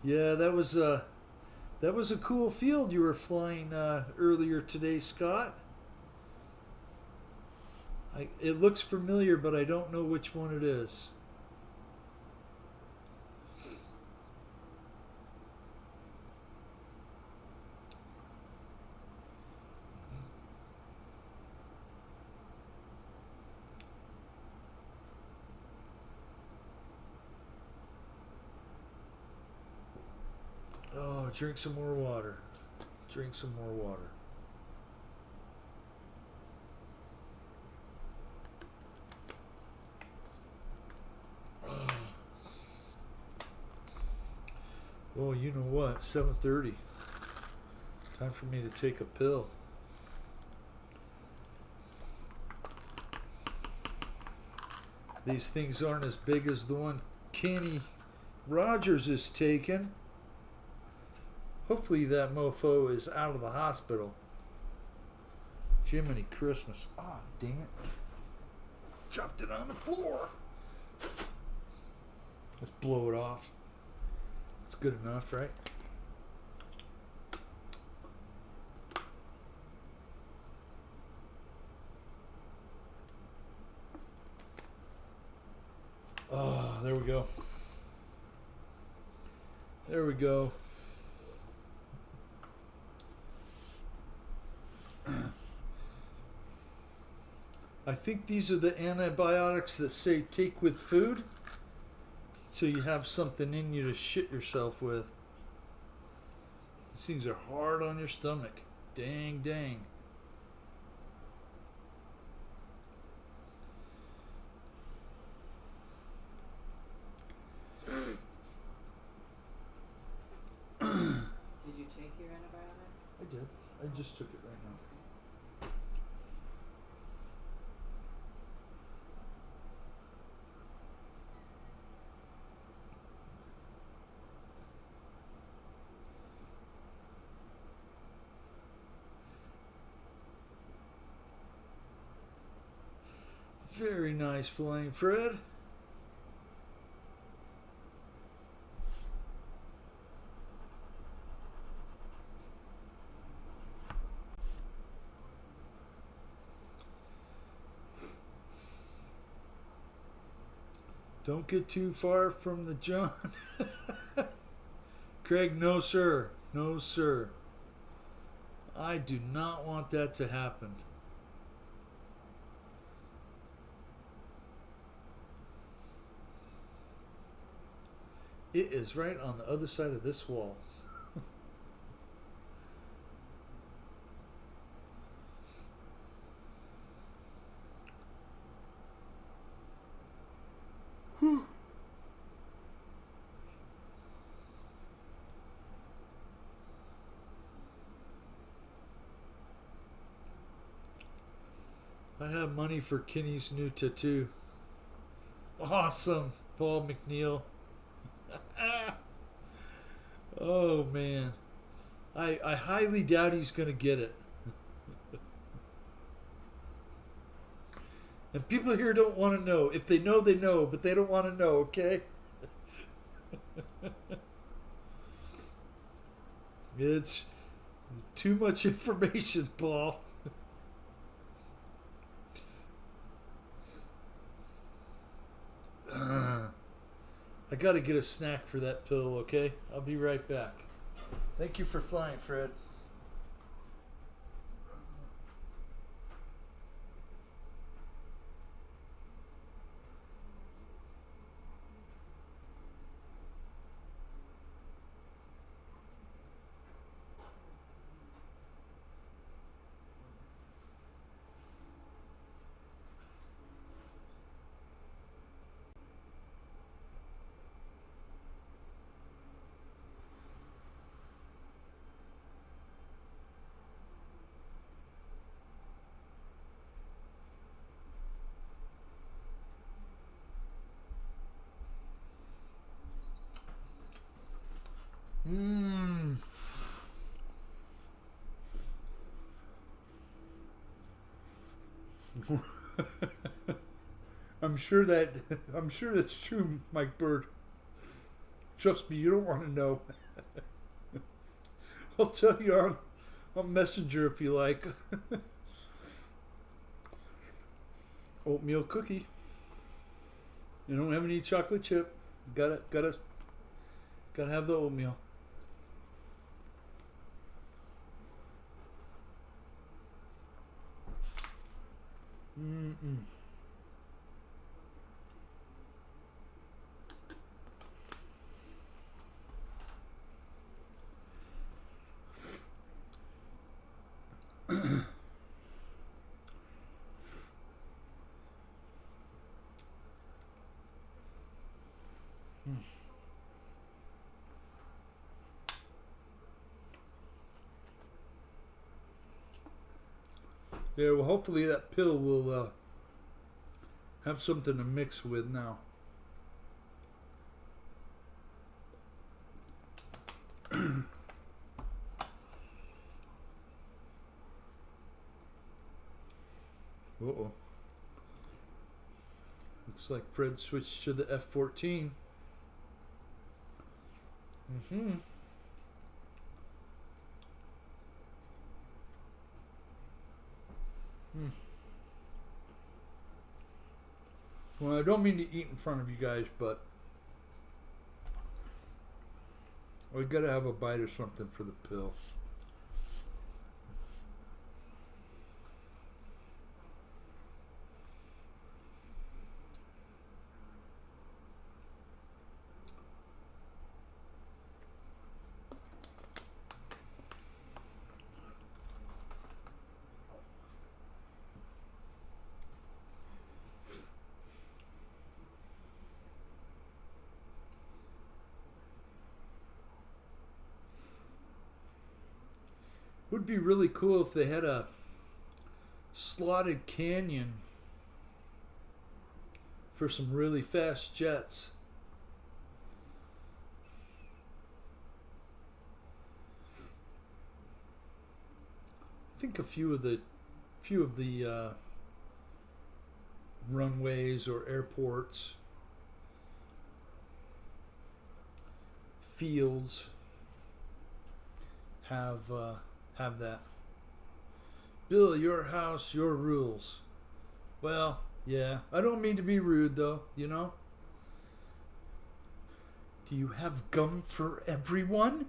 Yeah, that was a cool field you were flying earlier today, Scott. It looks familiar, but I don't know which one it is. Oh, drink some more water. Drink some more water. Well, you know what? 7:30. Time for me to take a pill. These things aren't as big as the one Kenny Rogers is taking. Hopefully that mofo is out of the hospital. Jiminy Christmas. Ah, oh, dang it. Dropped it on the floor. Let's blow it off. It's good enough, right? go. There we go. I think these are the antibiotics that say take with food, so you have something in you to shit yourself with. These things are hard on your stomach. Dang, dang. Did you take your antibiotic? I did. I just took it right now. Very nice flying, Fred. Don't get too far from the John. Craig, no sir. No sir. I do not want that to happen. It is right on the other side of this wall. Whew. I have money for Kenny's new tattoo. Awesome, Paul McNeil. Oh man, I highly doubt he's gonna get it. And people here don't want to know. If they know, they know, but they don't want to know. Okay. It's too much information, Paul. I gotta get a snack for that pill, okay? I'll be right back. Thank you for flying, Fred. Mmm. I'm sure that's true, Mike Bird. Trust me, you don't want to know. I'll tell you on Messenger if you like. Oatmeal cookie. You don't have any chocolate chip. Gotta have the oatmeal. Mm-mm. Yeah, well, hopefully that pill will have something to mix with now. Uh-oh. Looks like Fred switched to the F-14. Mm-hmm. Well, I don't mean to eat in front of you guys, but We gotta have a bite or something for the pill. Would be really cool if they had a slotted canyon for some really fast jets. I think a few of the runways or airports, fields have that. Bill, your house, your rules. Well, yeah. I don't mean to be rude, though, you know? Do you have gum for everyone?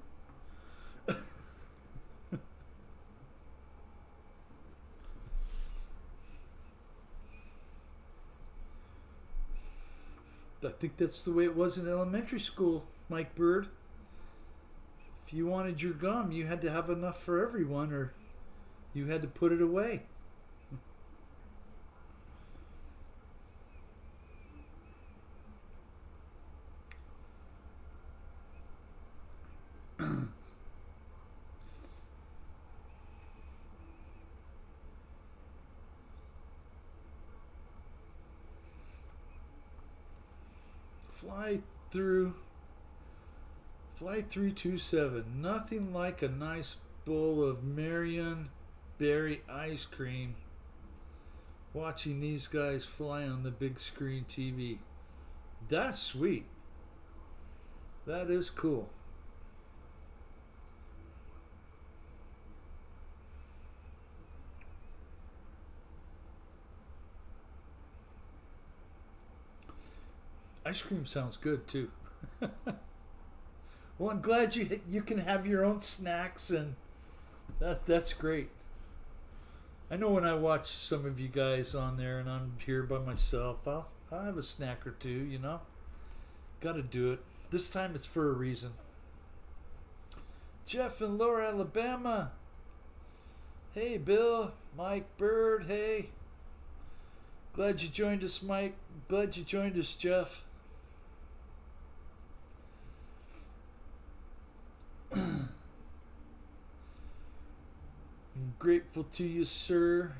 I think that's the way it was in elementary school, Mike Bird. If you wanted your gum, you had to have enough for everyone, or you had to put it away. Fly 327. Nothing like a nice bowl of Marion berry ice cream. Watching these guys fly on the big screen TV. That's sweet. That is cool. Ice cream sounds good too. Well, I'm glad you can have your own snacks, and that's great. I know when I watch some of you guys on there and I'm here by myself, I'll have a snack or two, you know. Got to do it. This time it's for a reason. Jeff in Lower Alabama. Hey, Bill, Mike Bird. Hey. Glad you joined us, Mike. Glad you joined us, Jeff. I'm grateful to you, sir.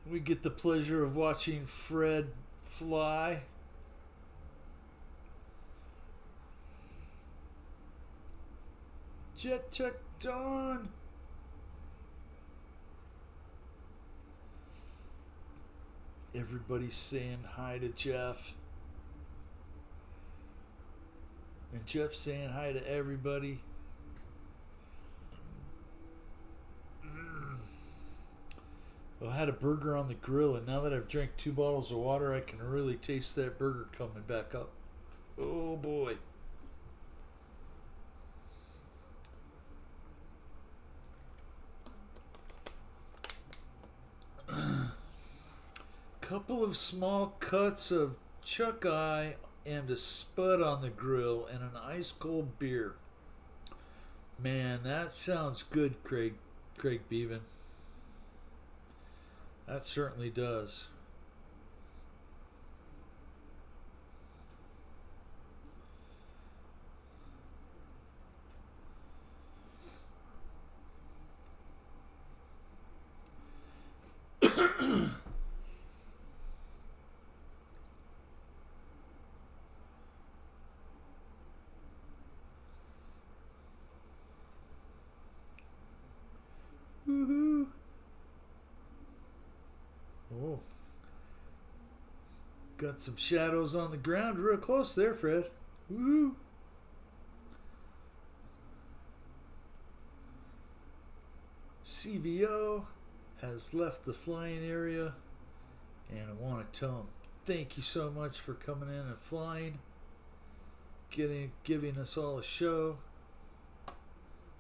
We get the pleasure of watching Fred fly. Jet check Dawn. Everybody's saying hi to Jeff. And Jeff's saying hi to everybody. Well, I had a burger on the grill, and now that I've drank 2 bottles of water, I can really taste that burger coming back up. Oh boy. Couple of small cuts of chuck eye and a spud on the grill and an ice cold beer. Man, that sounds good, Craig Beaven. That certainly does. Woohoo! Oh. Got some shadows on the ground real close there, Fred. Woohoo! CVO has left the flying area And I want to tell him thank you so much for coming in and flying, giving us all a show. I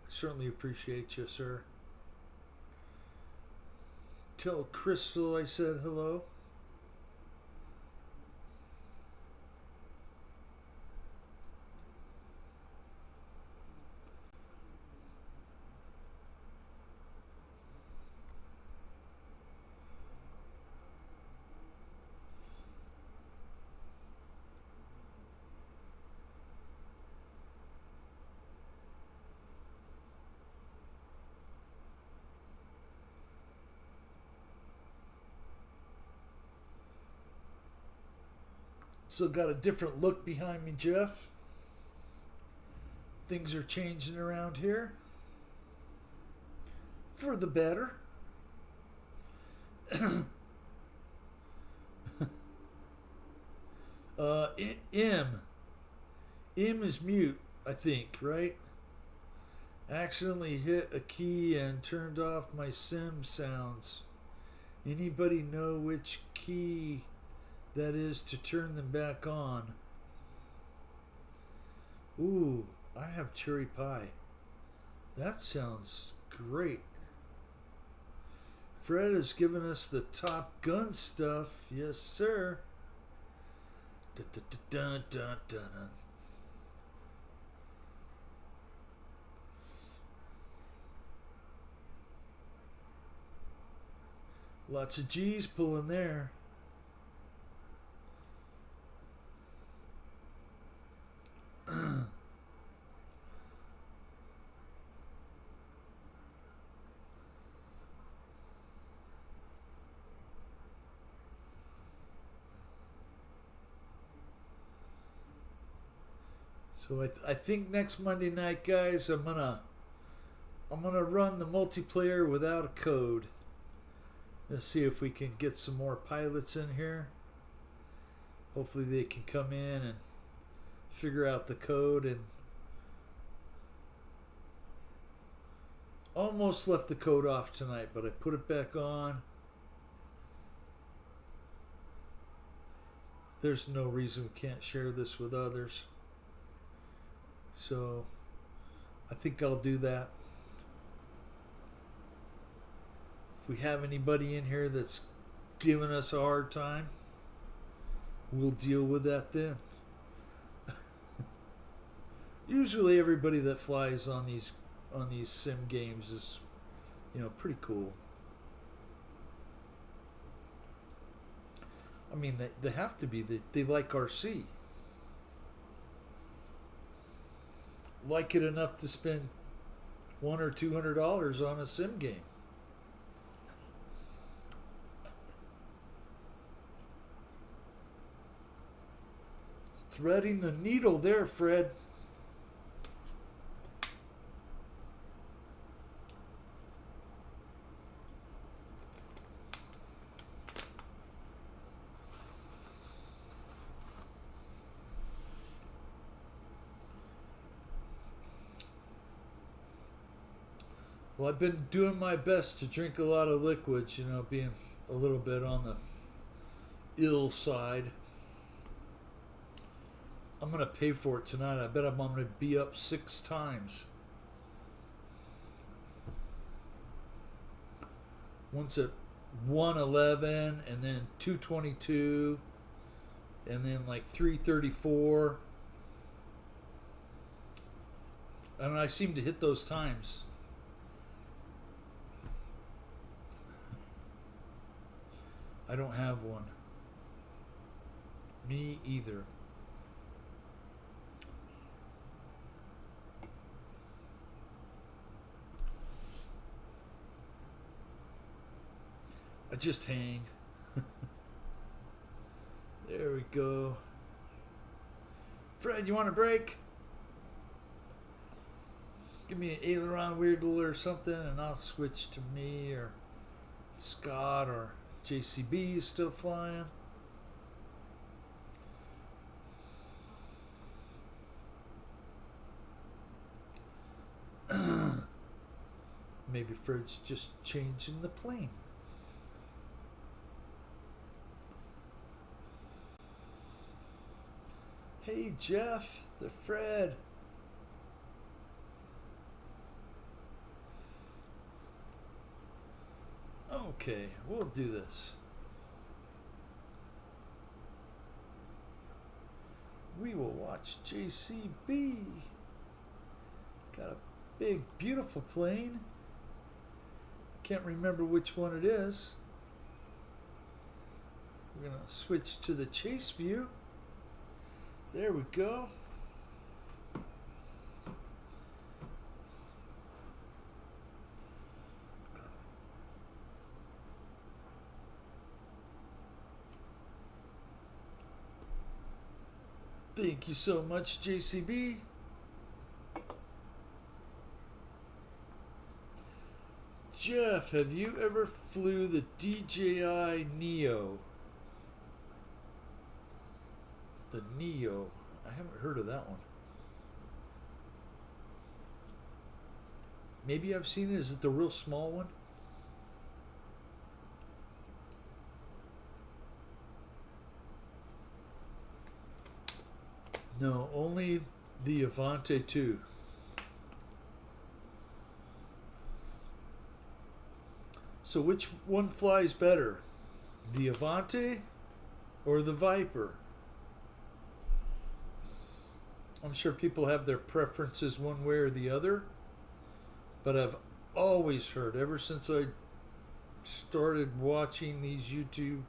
certainly appreciate you, sir. Tell Crystal I said hello. So got a different look behind me, Jeff. Things are changing around here. For the better. M. M is mute, I think, right? Accidentally hit a key and turned off my sim sounds. Anybody know which key that is to turn them back on? Ooh, I have cherry pie. That sounds great. Fred has given us the Top Gun stuff. Yes, sir. Dun, dun, dun, dun, dun, dun. Lots of G's pulling there. So I think next Monday night, guys, I'm gonna run the multiplayer without a code. Let's see if we can get some more pilots in here. Hopefully they can come in and figure out the code. And almost left the code off tonight, but I put it back on. There's no reason we can't share this with others. So I think I'll do that. If we have anybody in here that's giving us a hard time, we'll deal with that then. Usually everybody that flies on these sim games is, pretty cool. I mean, they have to be. They like RC. Like it enough to spend $100 or $200 on a sim game. Threading the needle there, Fred. Well, I've been doing my best to drink a lot of liquids, being a little bit on the ill side. I'm going to pay for it tonight. I bet I'm going to be up 6 times. Once at 111 and then 222 and then like 334. And I seem to hit those times. I don't have one. Me either. I just hang. There we go. Fred, you want a break? Give me an aileron wiggle or something and I'll switch to me or Scott or JCB is still flying. Maybe Fred's just changing the plane. Hey, Jeff, the Fred. Okay, we'll do this. We will watch JCB. Got a big, beautiful plane. Can't remember which one it is. We're going to switch to the chase view. There we go. Thank you so much, JCB. Jeff, have you ever flew the DJI Neo? The Neo. I haven't heard of that one. Maybe I've seen it. Is it the real small one? No, only the Avante 2. So which one flies better? The Avante or the Viper? I'm sure people have their preferences one way or the other, but I've always heard, ever since I started watching these YouTube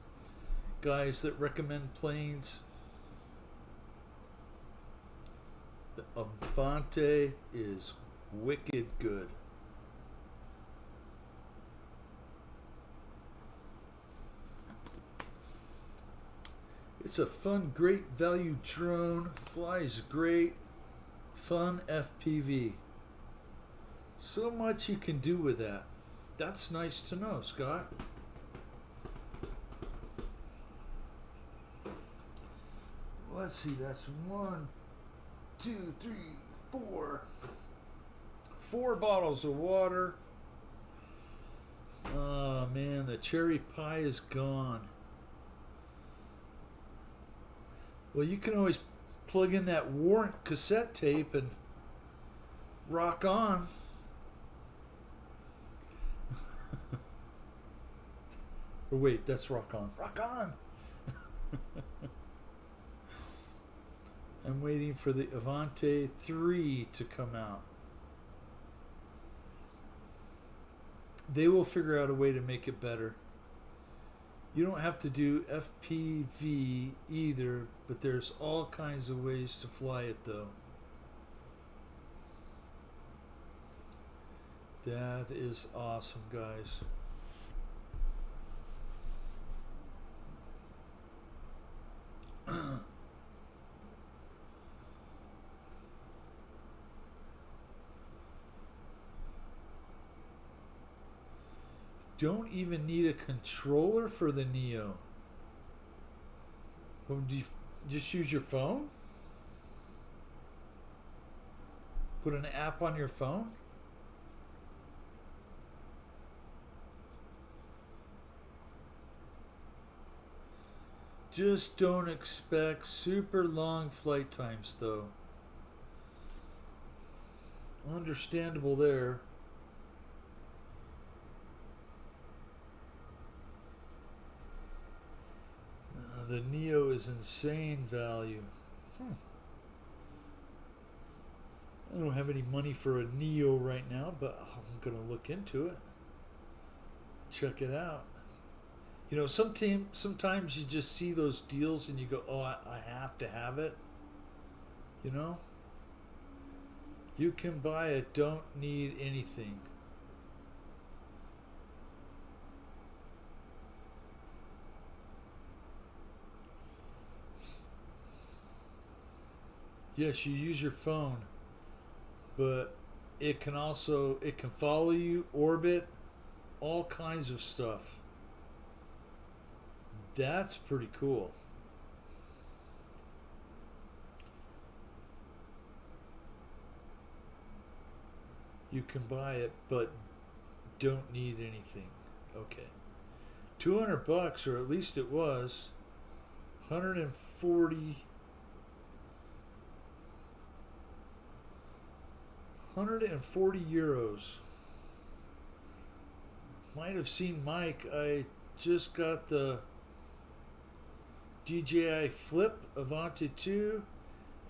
guys that recommend planes, the Avante is wicked good. It's a fun, great value drone, flies great, fun FPV. So much you can do with that. That's nice to know, Scott. Let's see, that's 1, 2, 3, 4. 4 bottles of water. Oh man, the cherry pie is gone. Well, you can always plug in that Warrant cassette tape and rock on. Or wait, that's rock on. Rock on! I'm waiting for the Avante 3 to come out. They will figure out a way to make it better. You don't have to do FPV either, but there's all kinds of ways to fly it though. That is awesome, guys. Don't even need a controller for the Neo. Well, do you just use your phone? Put an app on your phone? Just don't expect super long flight times though. Understandable there. The Neo is insane value. I don't have any money for a Neo right now, but I'm going to look into it. Check it out. You know, sometimes you just see those deals and you go, oh, I have to have it. You know? You can buy it, don't need anything. Yes, you use your phone, but it can follow you, orbit, all kinds of stuff. That's pretty cool. You can buy it, but don't need anything. Okay. $200, or at least it was. 140 €140. Might have seen Mike. I just got the DJI Flip Avante 2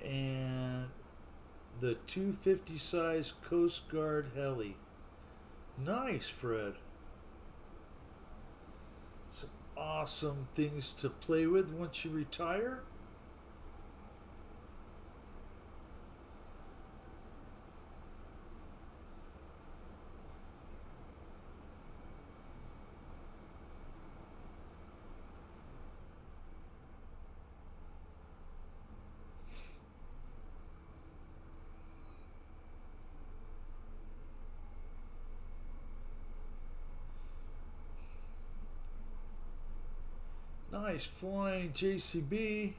and the 250 size Coast Guard heli. Nice, Fred. Some awesome things to play with once you retire. Nice flying JCB.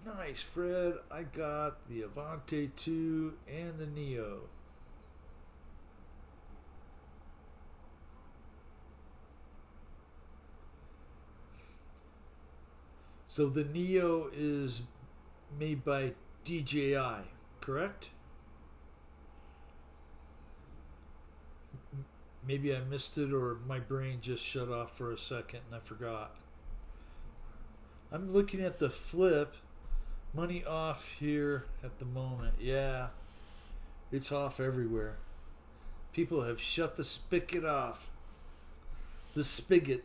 Nice, Fred. I got the Avante 2 and the Neo. So the Neo is made by DJI, correct? Maybe I missed it or my brain just shut off for a second and I forgot. I'm looking at the Flip. Money off here at the moment. Yeah, it's off everywhere. People have shut the spigot off. The spigot.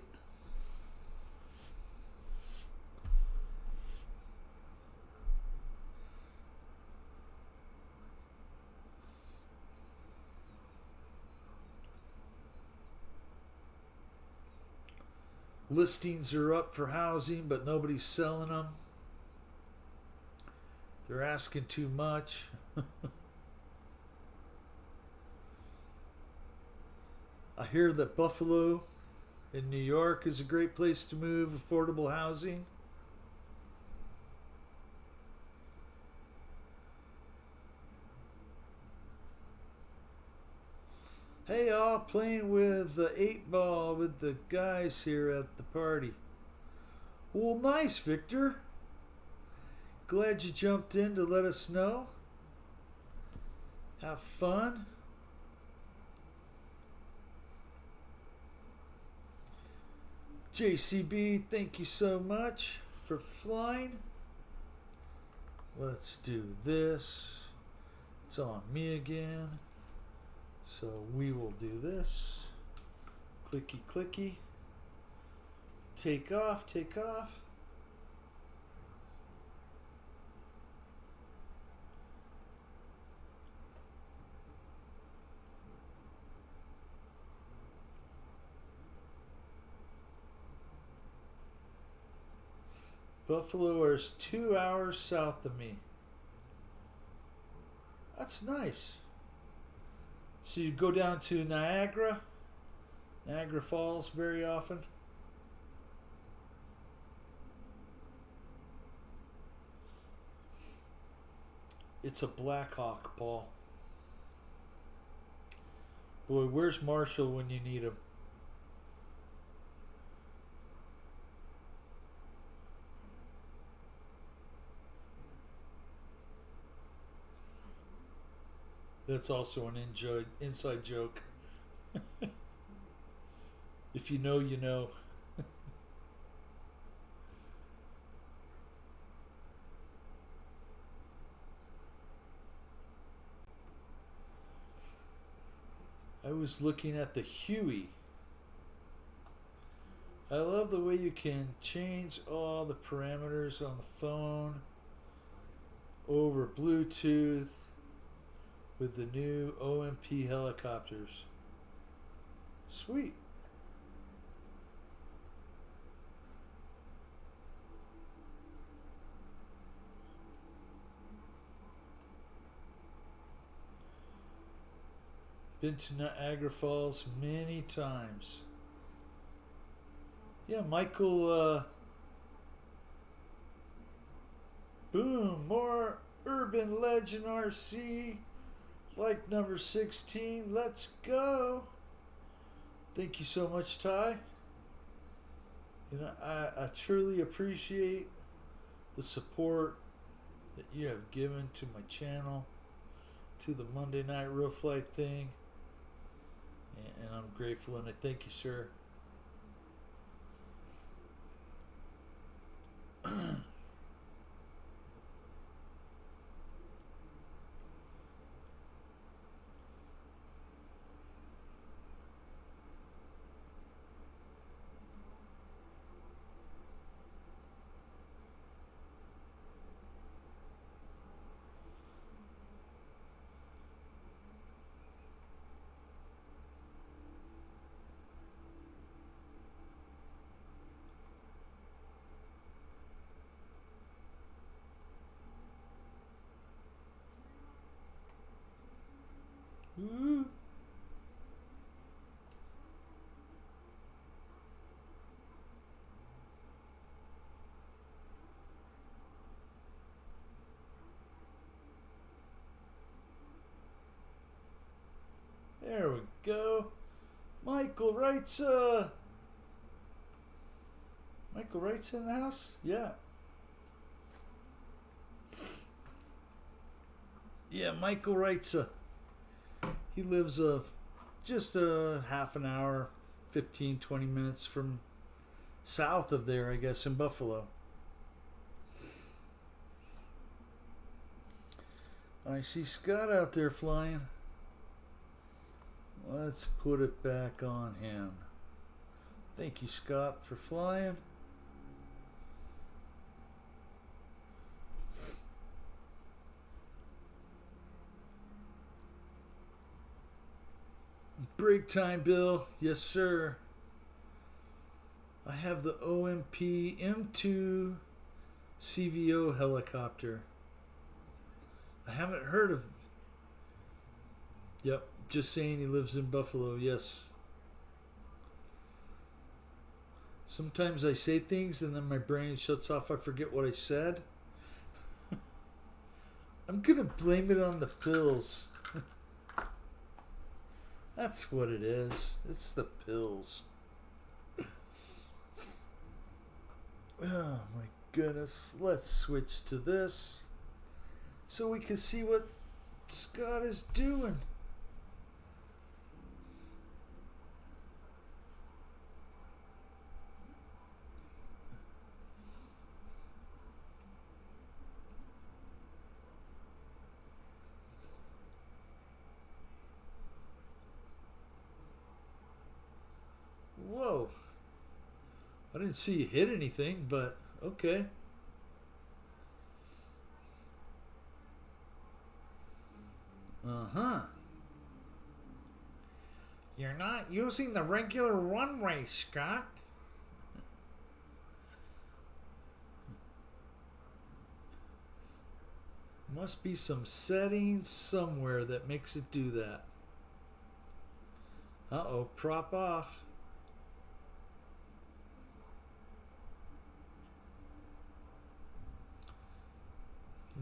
Listings are up for housing, but nobody's selling them. They're asking too much. I hear that Buffalo in New York is a great place to move affordable housing. Hey, all, playing with the 8-ball with the guys here at the party. Well, nice, Victor. Glad you jumped in to let us know. Have fun. JCB, thank you so much for flying. Let's do this. It's on me again. So we will do this. Clicky, clicky. Take off, take off. Buffalo is 2 hours south of me. That's nice. So you go down to Niagara Falls very often. It's a Blackhawk, Paul. Boy, where's Marshall when you need him? That's also an inside joke. If you know, you know. I was looking at the Huey. I love the way you can change all the parameters on the phone over Bluetooth with the new OMP helicopters. Sweet. Been to Niagara Falls many times. Yeah, Michael, boom, more Urban Legend RC. Flight number 16, let's go. Thank you so much, Ty. You know, I truly appreciate the support that you have given to my channel, to the Monday Night Real Flight thing. And I'm grateful and I thank you, sir. Woo. There we go. Michael Wright's Michael Wright's in the house? Yeah. Yeah, Michael Wright's he lives just a half an hour, 15-20 minutes from south of there, I guess, in Buffalo. I see Scott out there flying. Let's put it back on him. Thank you, Scott, for flying. Break time, Bill. Yes, sir. I have the OMP M2 CVO helicopter. I haven't heard of. Yep, just saying he lives in Buffalo. Yes. Sometimes I say things and then my brain shuts off. I forget what I said. I'm gonna blame it on the pills. That's what it is. It's the pills. Oh my goodness. Let's switch to this so we can see what Scott is doing. Whoa. I didn't see you hit anything, but okay. Uh-huh. You're not using the regular runway, Scott. Must be some settings somewhere that makes it do that. Uh-oh, prop off.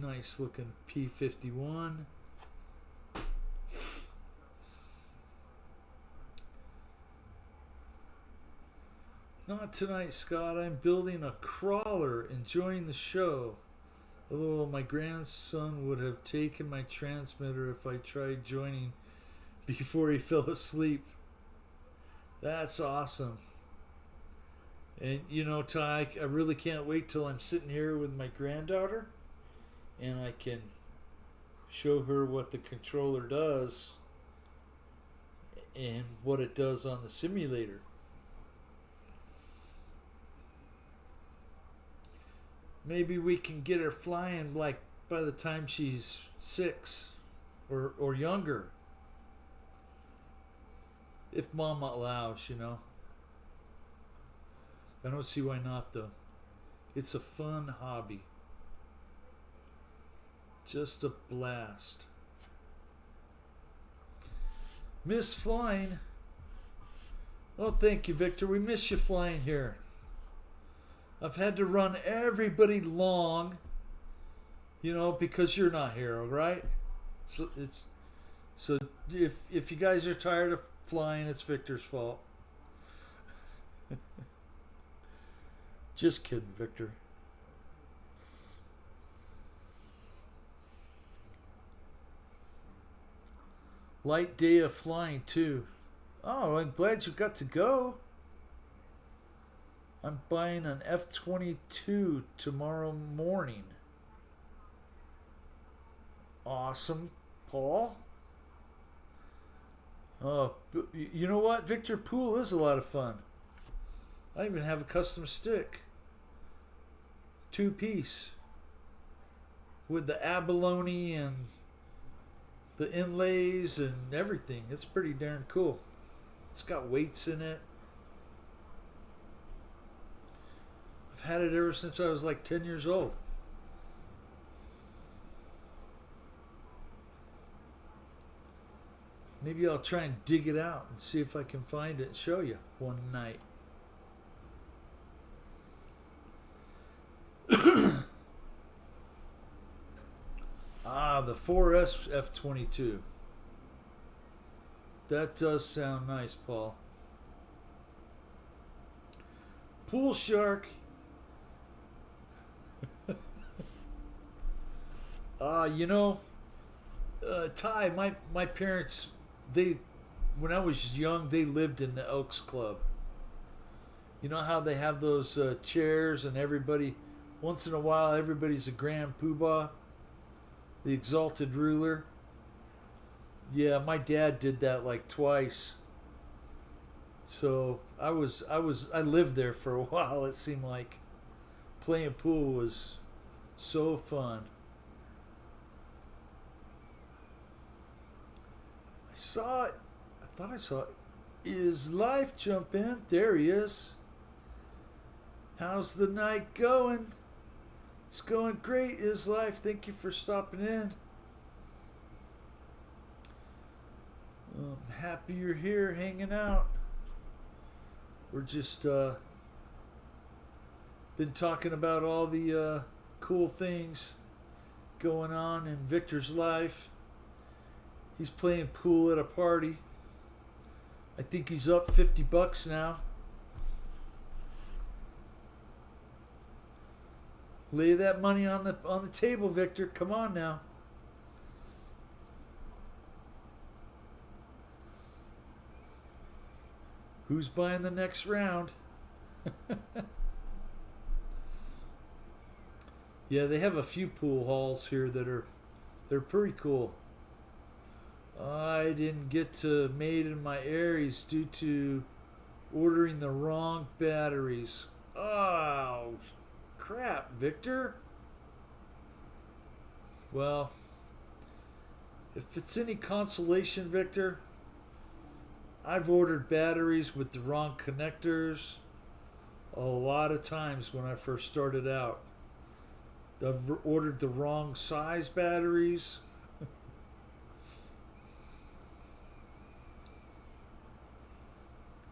Nice looking P-51. Not tonight, Scott. I'm building a crawler, enjoying the show. Although my grandson would have taken my transmitter if I tried joining before he fell asleep. That's awesome. And you know, Ty, I really can't wait till I'm sitting here with my granddaughter and I can show her what the controller does and what it does on the simulator. Maybe we can get her flying like by the time she's 6 or younger. If Mama allows, you know. I don't see why not, though. It's a fun hobby. Just a blast. Miss flying. Oh, thank you, Victor. We miss you flying here. I've had to run everybody long, you know, because you're not here, all right? So So if you guys are tired of flying, it's Victor's fault. Just kidding, Victor. Light day of flying too. Oh, I'm glad you got to go. I'm buying an F-22 tomorrow morning. Awesome, Paul. Oh, you know what? Victor, pool is a lot of fun. I even have a custom stick. 2-piece. With the abalone and the inlays and everything. It's pretty darn cool. It's got weights in it. I've had it ever since I was like 10 years old. Maybe I'll try and dig it out and see if I can find it and show you one night. The 4S F-22. That does sound nice, Paul. Pool Shark. Ty, my parents, when I was young, they lived in the Elks Club. You know how they have those chairs and everybody, once in a while, everybody's a grand poobah, the exalted ruler. Yeah, my dad did that like twice. So I lived there for a while. It seemed like playing pool was so fun. I saw it. I thought I saw it. Is Life jump in? There he is. How's the night going? It's going great, Is Life. Thank you for stopping in. I'm happy you're here hanging out. We're just been talking about all the cool things going on in Victor's life. He's playing pool at a party. I think he's up $50 now. Lay that money on the table, Victor. Come on now. Who's buying the next round? Yeah, they have a few pool halls here they're pretty cool. I didn't get to Made in my Aries due to ordering the wrong batteries. Oh, crap, Victor. Well, if it's any consolation, Victor, I've ordered batteries with the wrong connectors a lot of times when I first started out. I've ordered the wrong size batteries.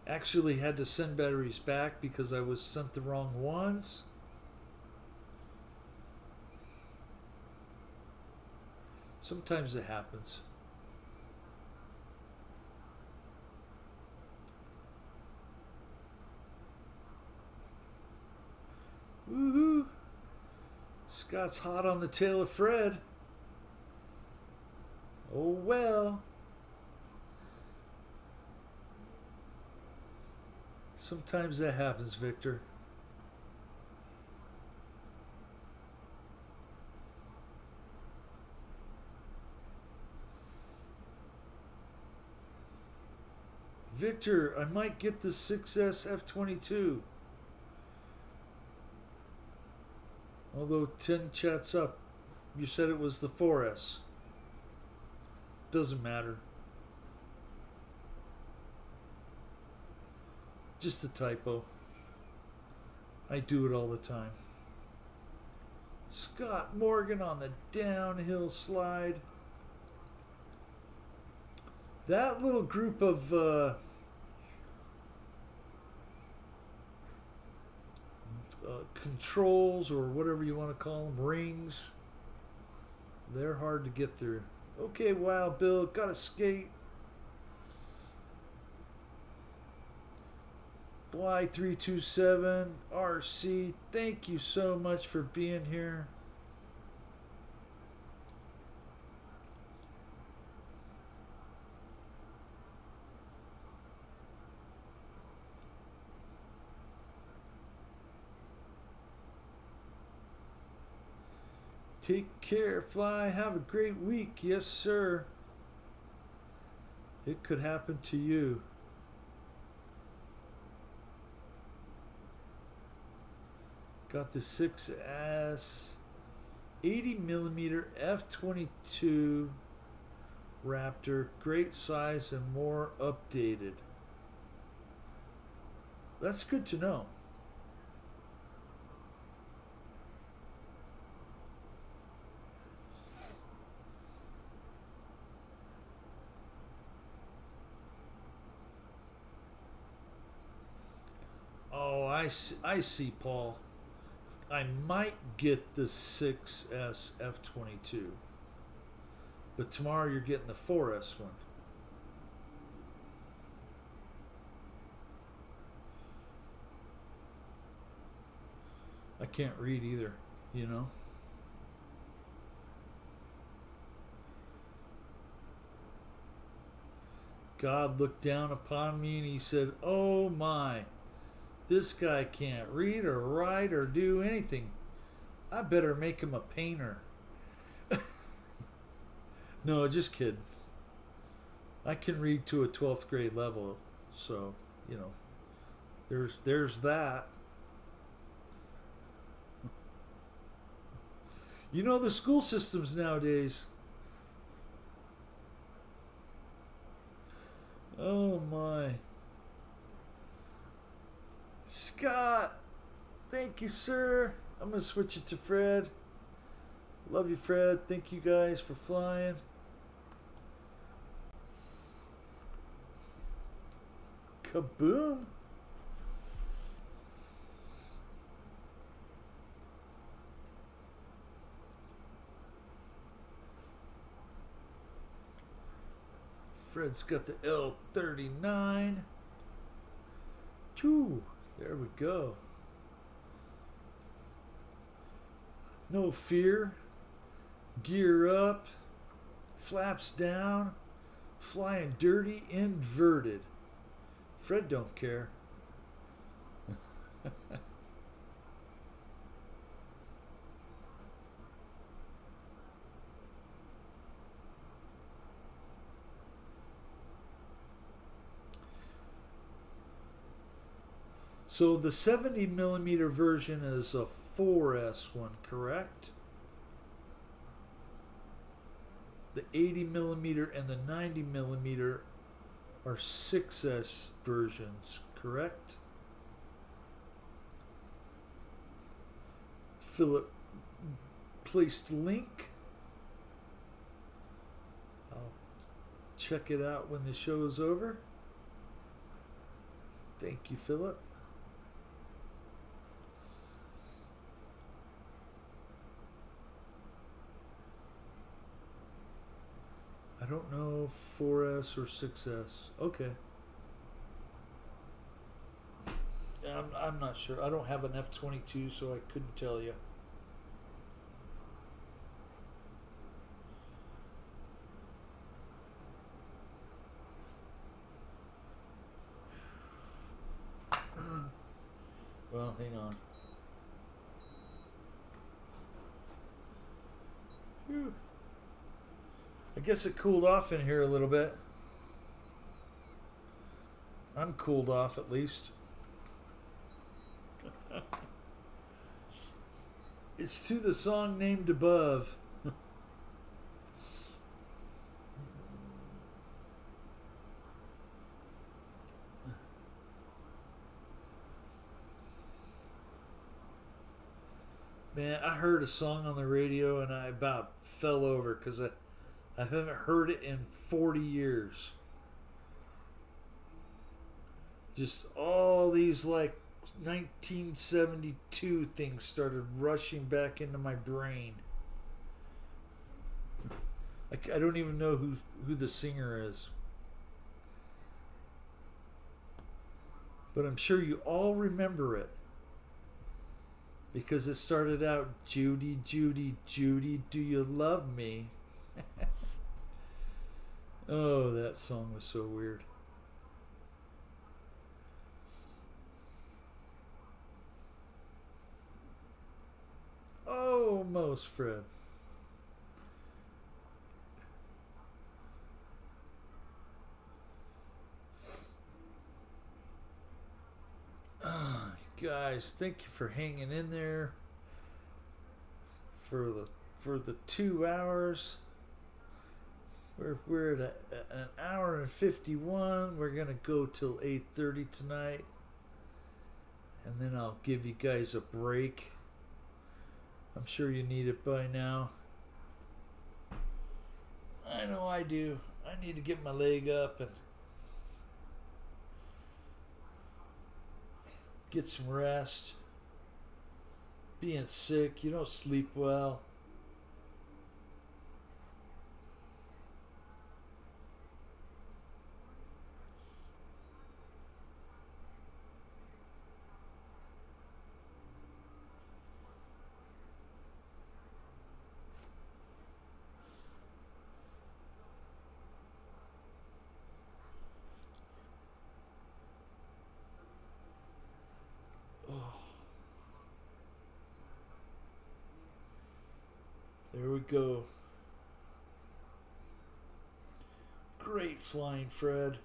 Actually had to send batteries back because I was sent the wrong ones. Sometimes it happens. Woohoo! Scott's hot on the tail of Fred. Oh well. Sometimes that happens, Victor. Victor, I might get the 6S F-22. Although 10 chats up, you said it was the 4S. Doesn't matter. Just a typo. I do it all the time. Scott Morgan on the downhill slide. That little group of controls, or whatever you want to call them, rings, they're hard to get through. Okay, Wild Bill, gotta skate. Fly 327 RC, thank you so much for being here. Take care, Fly. Have a great week. Yes, sir. It could happen to you. Got the 6S 80mm f/22 Raptor. Great size and more updated. That's good to know. Oh, I see, Paul. I might get the 6S f/22, but tomorrow you're getting the 4S one. I can't read either, you know. God looked down upon me and he said, "Oh my. This guy can't read or write or do anything. I better make him a painter." No, just kidding. I can read to a 12th grade level, so, you know, there's that. You know the school systems nowadays. Oh my. Scott, thank you, sir. I'm going to switch it to Fred. Love you, Fred. Thank you guys for flying. Kaboom. Fred's got the L39. Choo. There we go. No fear. Gear up. Flaps down. Flying dirty, inverted. Fred don't care. So the 70mm version is a 4S one, correct? The 80mm and the 90mm are 6S versions, correct? Philip placed link. I'll check it out when the show is over. Thank you, Philip. I don't know 4S or 6S. Okay. I'm not sure. I don't have an F/22, so I couldn't tell you. Well, hang on. Whew. I guess it cooled off in here a little bit. I'm cooled off at least. It's to the song named above. Man, I heard a song on the radio and I about fell over because I haven't heard it in 40 years. Just all these like 1972 things started rushing back into my brain. I don't even know who the singer is. But I'm sure you all remember it. Because it started out, Judy, Judy, Judy, do you love me? Oh, that song was so weird. Almost, Fred. Guys, thank you for hanging in there for the 2 hours. We're at an hour and 51. We're gonna go till 8:30 tonight, and then I'll give you guys a break. I'm sure you need it by now. I know I do. I need to get my leg up and get some rest. Being sick, you don't sleep well. There we go. Great flying, Fred.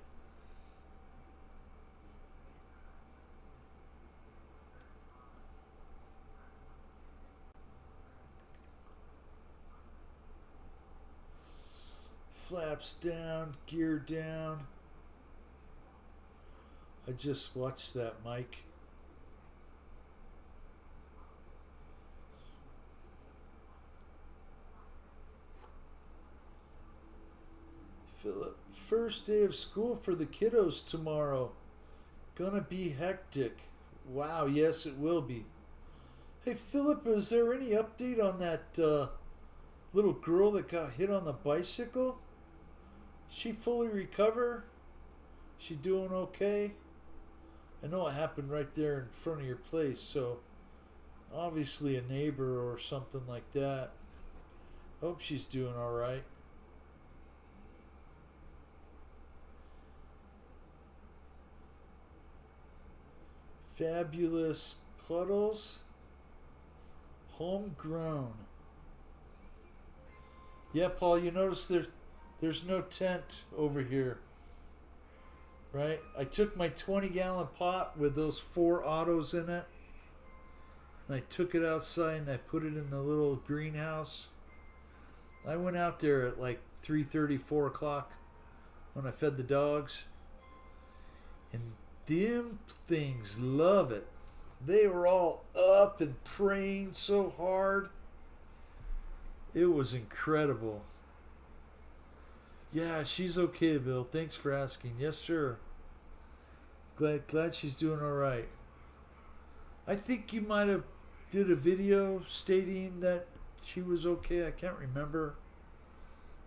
Flaps down, gear down. I just watched that, Mike. Philip, first day of school for the kiddos tomorrow. Gonna be hectic. Wow, yes, it will be. Hey, Philip, is there any update on that little girl that got hit on the bicycle? She fully recover? She doing okay? I know it happened right there in front of your place, so obviously a neighbor or something like that. Hope she's doing all right. Fabulous Puddles. Homegrown. Yeah, Paul, you notice there's no tent over here. Right? I took my 20-gallon pot with those 4 autos in it. And I took it outside and I put it in the little greenhouse. I went out there at like 3:30, 4 o'clock when I fed the dogs. And them things love it. They were all up and praying so hard. It was incredible. Yeah, she's okay, Bill. Thanks for asking. Yes, sir. Glad she's doing all right. I think you might have did a video stating that she was okay. I can't remember.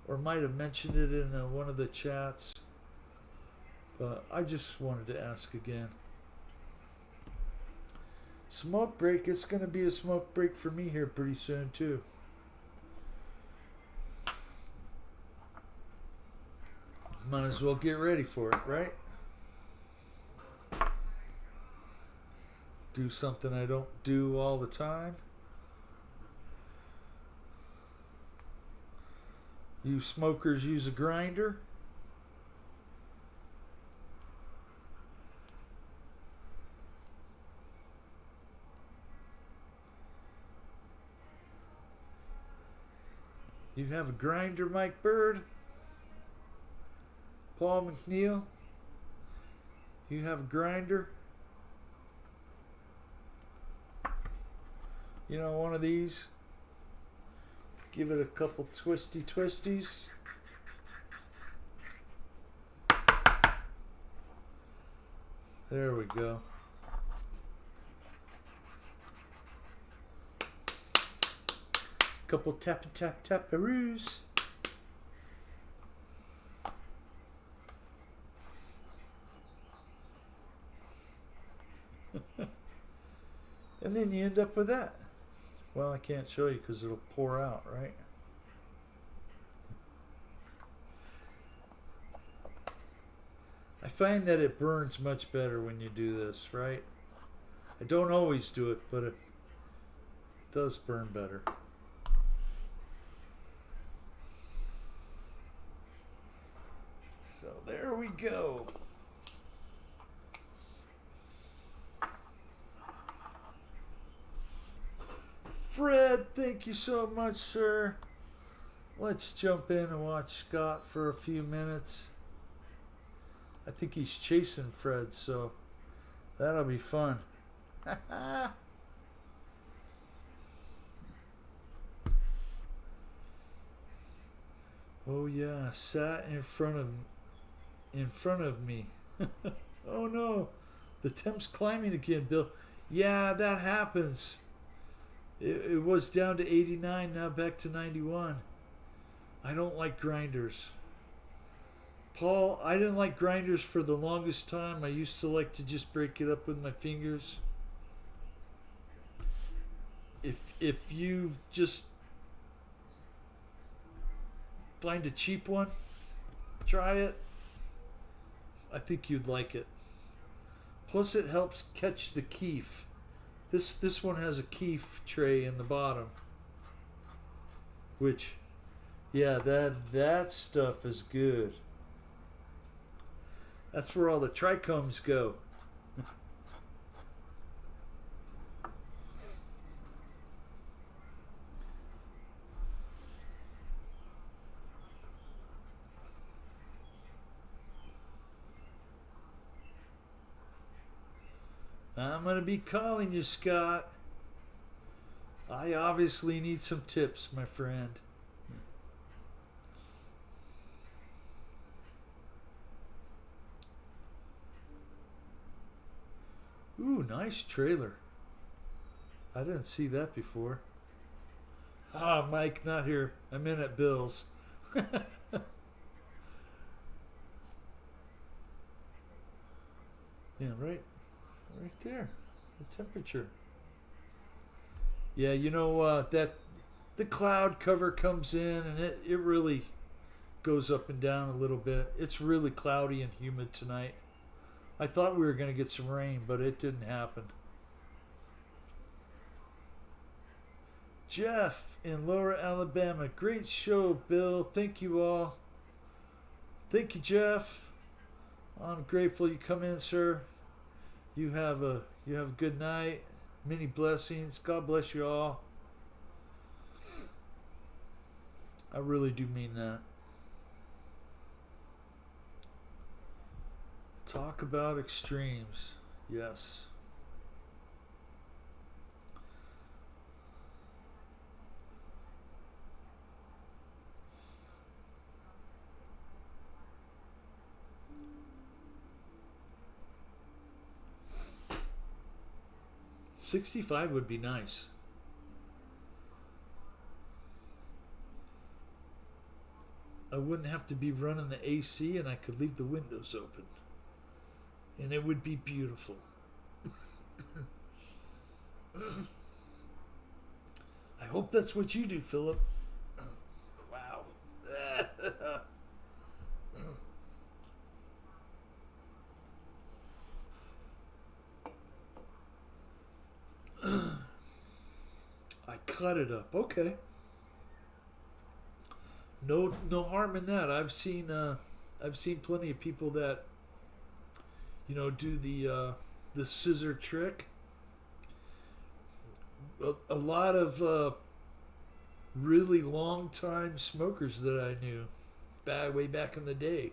Or might have mentioned it in one of the chats. But I just wanted to ask again. Smoke break. It's going to be a smoke break for me here pretty soon, too. Might as well get ready for it, right? Do something I don't do all the time. You smokers use a grinder? You have a grinder, Mike Bird? Paul McNeil? You have a grinder? You know, one of these? Give it a couple twisties. There we go. Couple taparoos. And then you end up with that. Well, I can't show you because it'll pour out, right? I find that it burns much better when you do this, right? I don't always do it, but it does burn better. So there we go. Fred, thank you so much, sir. Let's jump in and watch Scott for a few minutes. I think he's chasing Fred, so that'll be fun. Oh yeah, sat in front of me. Oh no, the temp's climbing again, Bill. Yeah, that happens. It was down to 89, now back to 91. I don't like grinders. Paul, I didn't like grinders for the longest time. I used to like to just break it up with my fingers. If you just find a cheap one, try it. I think you'd like it. Plus it helps catch the keef. This one has a keef tray in the bottom. Which, yeah, that stuff is good. That's where all the trichomes go. I'm going to be calling you, Scott. I obviously need some tips, my friend. Ooh, nice trailer. I didn't see that before. Ah, Mike, not here. I'm in at Bill's. Yeah, right there. The temperature. Yeah, you know that the cloud cover comes in and it really goes up and down a little bit. It's really cloudy and humid tonight. I thought we were going to get some rain, but it didn't happen. Jeff in Lower Alabama. Great show, Bill. Thank you all. Thank you, Jeff. I'm grateful you come in, sir. You have a good night. Many blessings. God bless you all. I really do mean that. Talk about extremes. Yes. $65 would be nice. I wouldn't have to be running the AC and I could leave the windows open. And it would be beautiful. I hope that's what you do, Philip. Wow. I cut it up. Okay. No harm in that. I've seen plenty of people that do the scissor trick. A lot of really long time smokers that I knew way back in the day,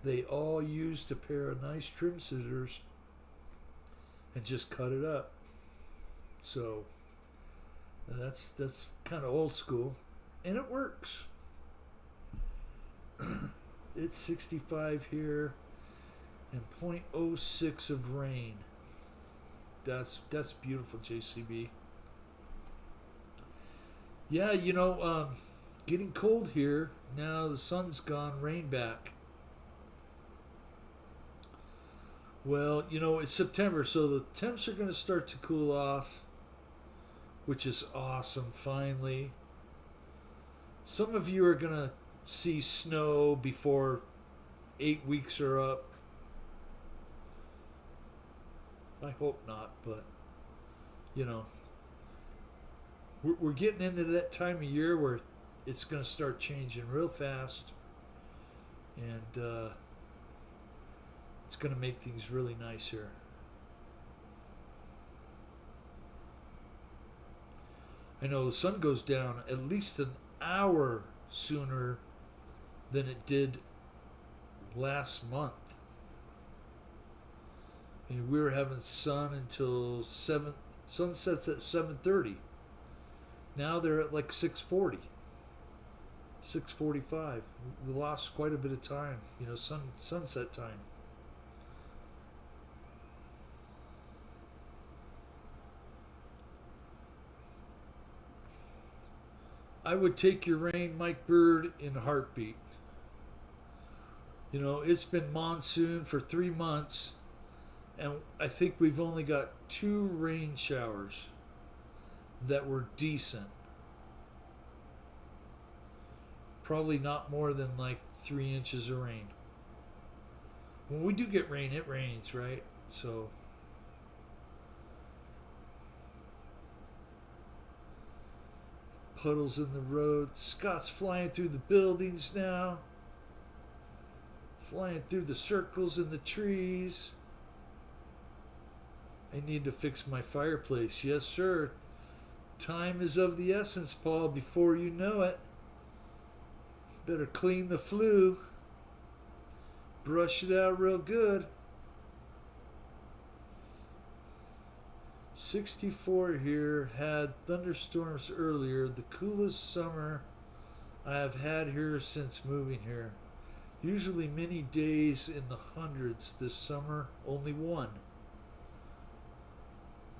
they all used a pair of nice trim scissors and just cut it up. So that's kind of old school, and it works. It's 65 here and 0.06 of rain. That's beautiful, JCB. Yeah, getting cold here. Now the sun's gone, rain back. Well, it's September, so the temps are going to start to cool off, which is awesome, finally. Some of you are going to see snow before 8 weeks are up. I hope not, but, you know, we're getting into that time of year where it's going to start changing real fast, and it's going to make things really nice here. I know the sun goes down at least an hour sooner than it did last month. And we were having sun until 7. Sunsets at 7:30. Now they're at like 6:40, 6:45. We lost quite a bit of time. Sunset time. I would take your rain, Mike Bird, in a heartbeat. It's been monsoon for 3 months, and I think we've only got 2 rain showers that were decent. Probably not more than like 3 inches of rain. When we do get rain, it rains, right? So puddles in the road. Scott's flying through the buildings now. Flying through the circles in the trees. I need to fix my fireplace. Yes, sir. Time is of the essence, Paul, before you know it. Better clean the flue. Brush it out real good. 64 here. Had thunderstorms earlier. The coolest summer I have had here since moving here. Usually many days in the hundreds. This summer, only 1.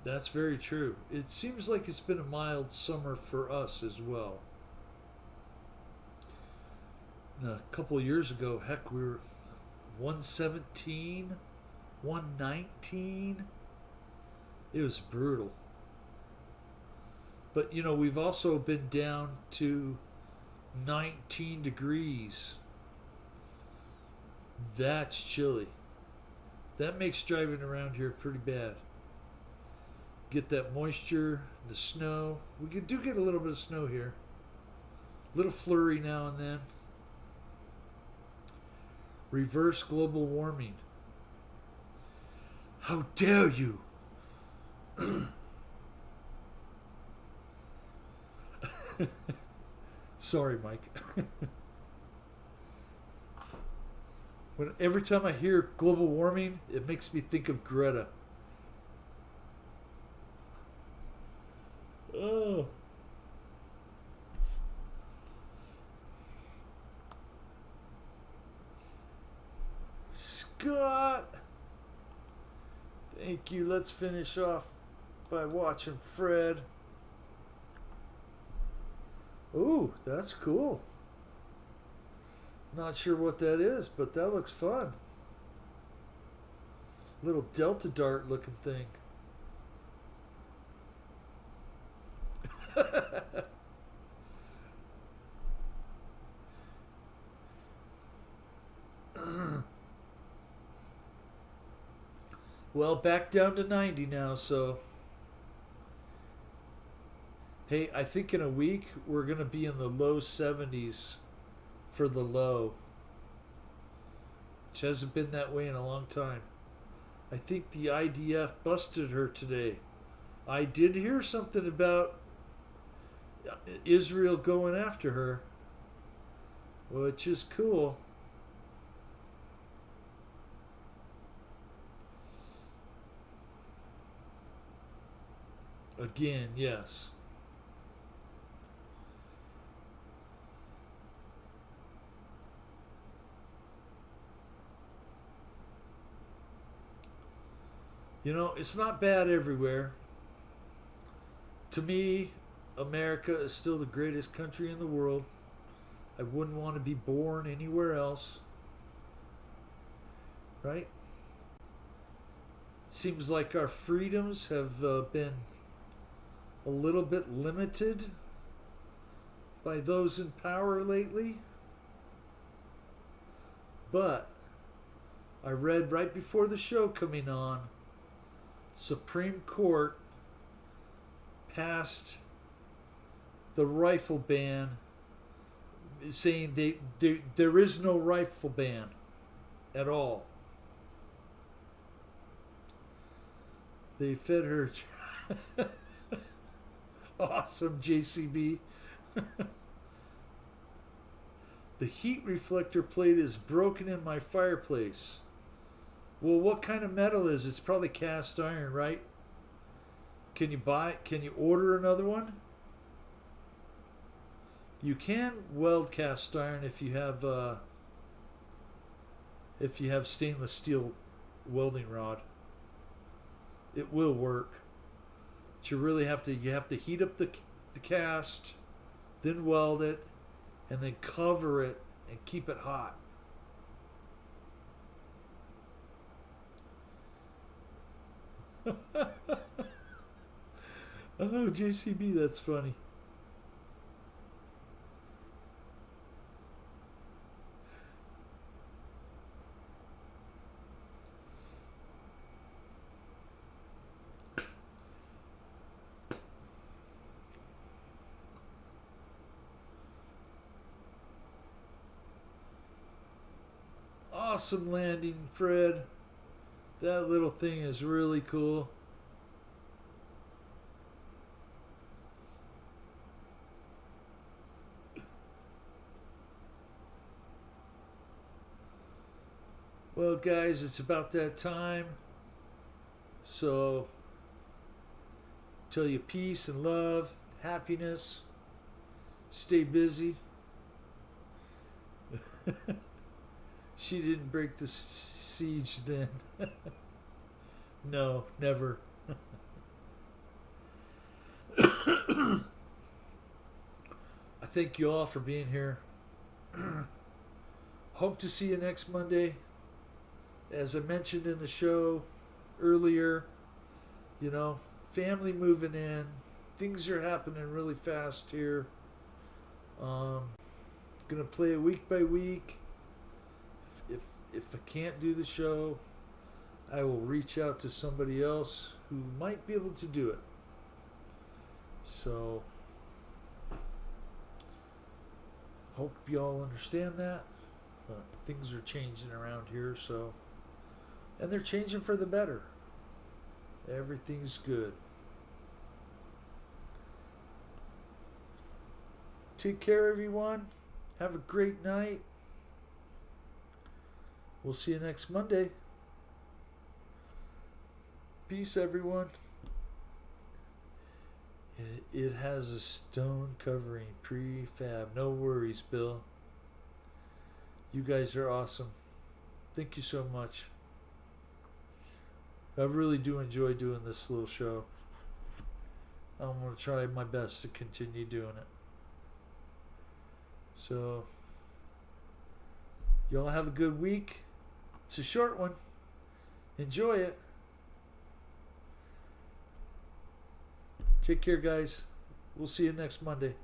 That's very true. It seems like it's been a mild summer for us as well. A couple of years ago, heck, we were 117, 119. It was brutal. But, we've also been down to 19 degrees. That's chilly. That makes driving around here pretty bad. Get that moisture, the snow. We do get a little bit of snow here. A little flurry now and then. Reverse global warming. How dare you? Sorry, Mike. Every time I hear global warming, it makes me think of Greta. Oh. Scott! Thank you. Let's finish off by watching Fred. Ooh, that's cool. Not sure what that is, but that looks fun. Little Delta Dart looking thing. Well, back down to 90 now, so. Hey, I think in a week we're going to be in the low 70s for the low. Which hasn't been that way in a long time. I think the IDF busted her today. I did hear something about Israel going after her, which is cool. Again, yes. It's not bad everywhere. To me, America is still the greatest country in the world. I wouldn't want to be born anywhere else. Right? Seems like our freedoms have been a little bit limited by those in power lately. But I read right before the show coming on, Supreme Court passed the rifle ban, saying there is no rifle ban at all. They fed her. Awesome, JCB. The heat reflector plate is broken in my fireplace. Well, what kind of metal is it? It's probably cast iron, right? Can you order another one? You can weld cast iron if you have stainless steel welding rod. It will work. But you have to heat up the cast, then weld it, and then cover it and keep it hot. Oh, JCB, that's funny. Awesome landing, Fred. That little thing is really cool. Well, guys, it's about that time. So, tell you peace and love, happiness. Stay busy. She didn't break the siege then. No, never. I thank you all for being here. Hope to see you next Monday. As I mentioned in the show earlier, family moving in. Things are happening really fast here. Gonna play it week by week. If I can't do the show, I will reach out to somebody else who might be able to do it. So, hope y'all understand that. But things are changing around here, so, and they're changing for the better. Everything's good. Take care, everyone. Have a great night. We'll see you next Monday. Peace, everyone. It has a stone covering, prefab. No worries, Bill. You guys are awesome. Thank you so much. I really do enjoy doing this little show. I'm going to try my best to continue doing it. So, y'all have a good week. It's a short one. Enjoy it. Take care, guys. We'll see you next Monday.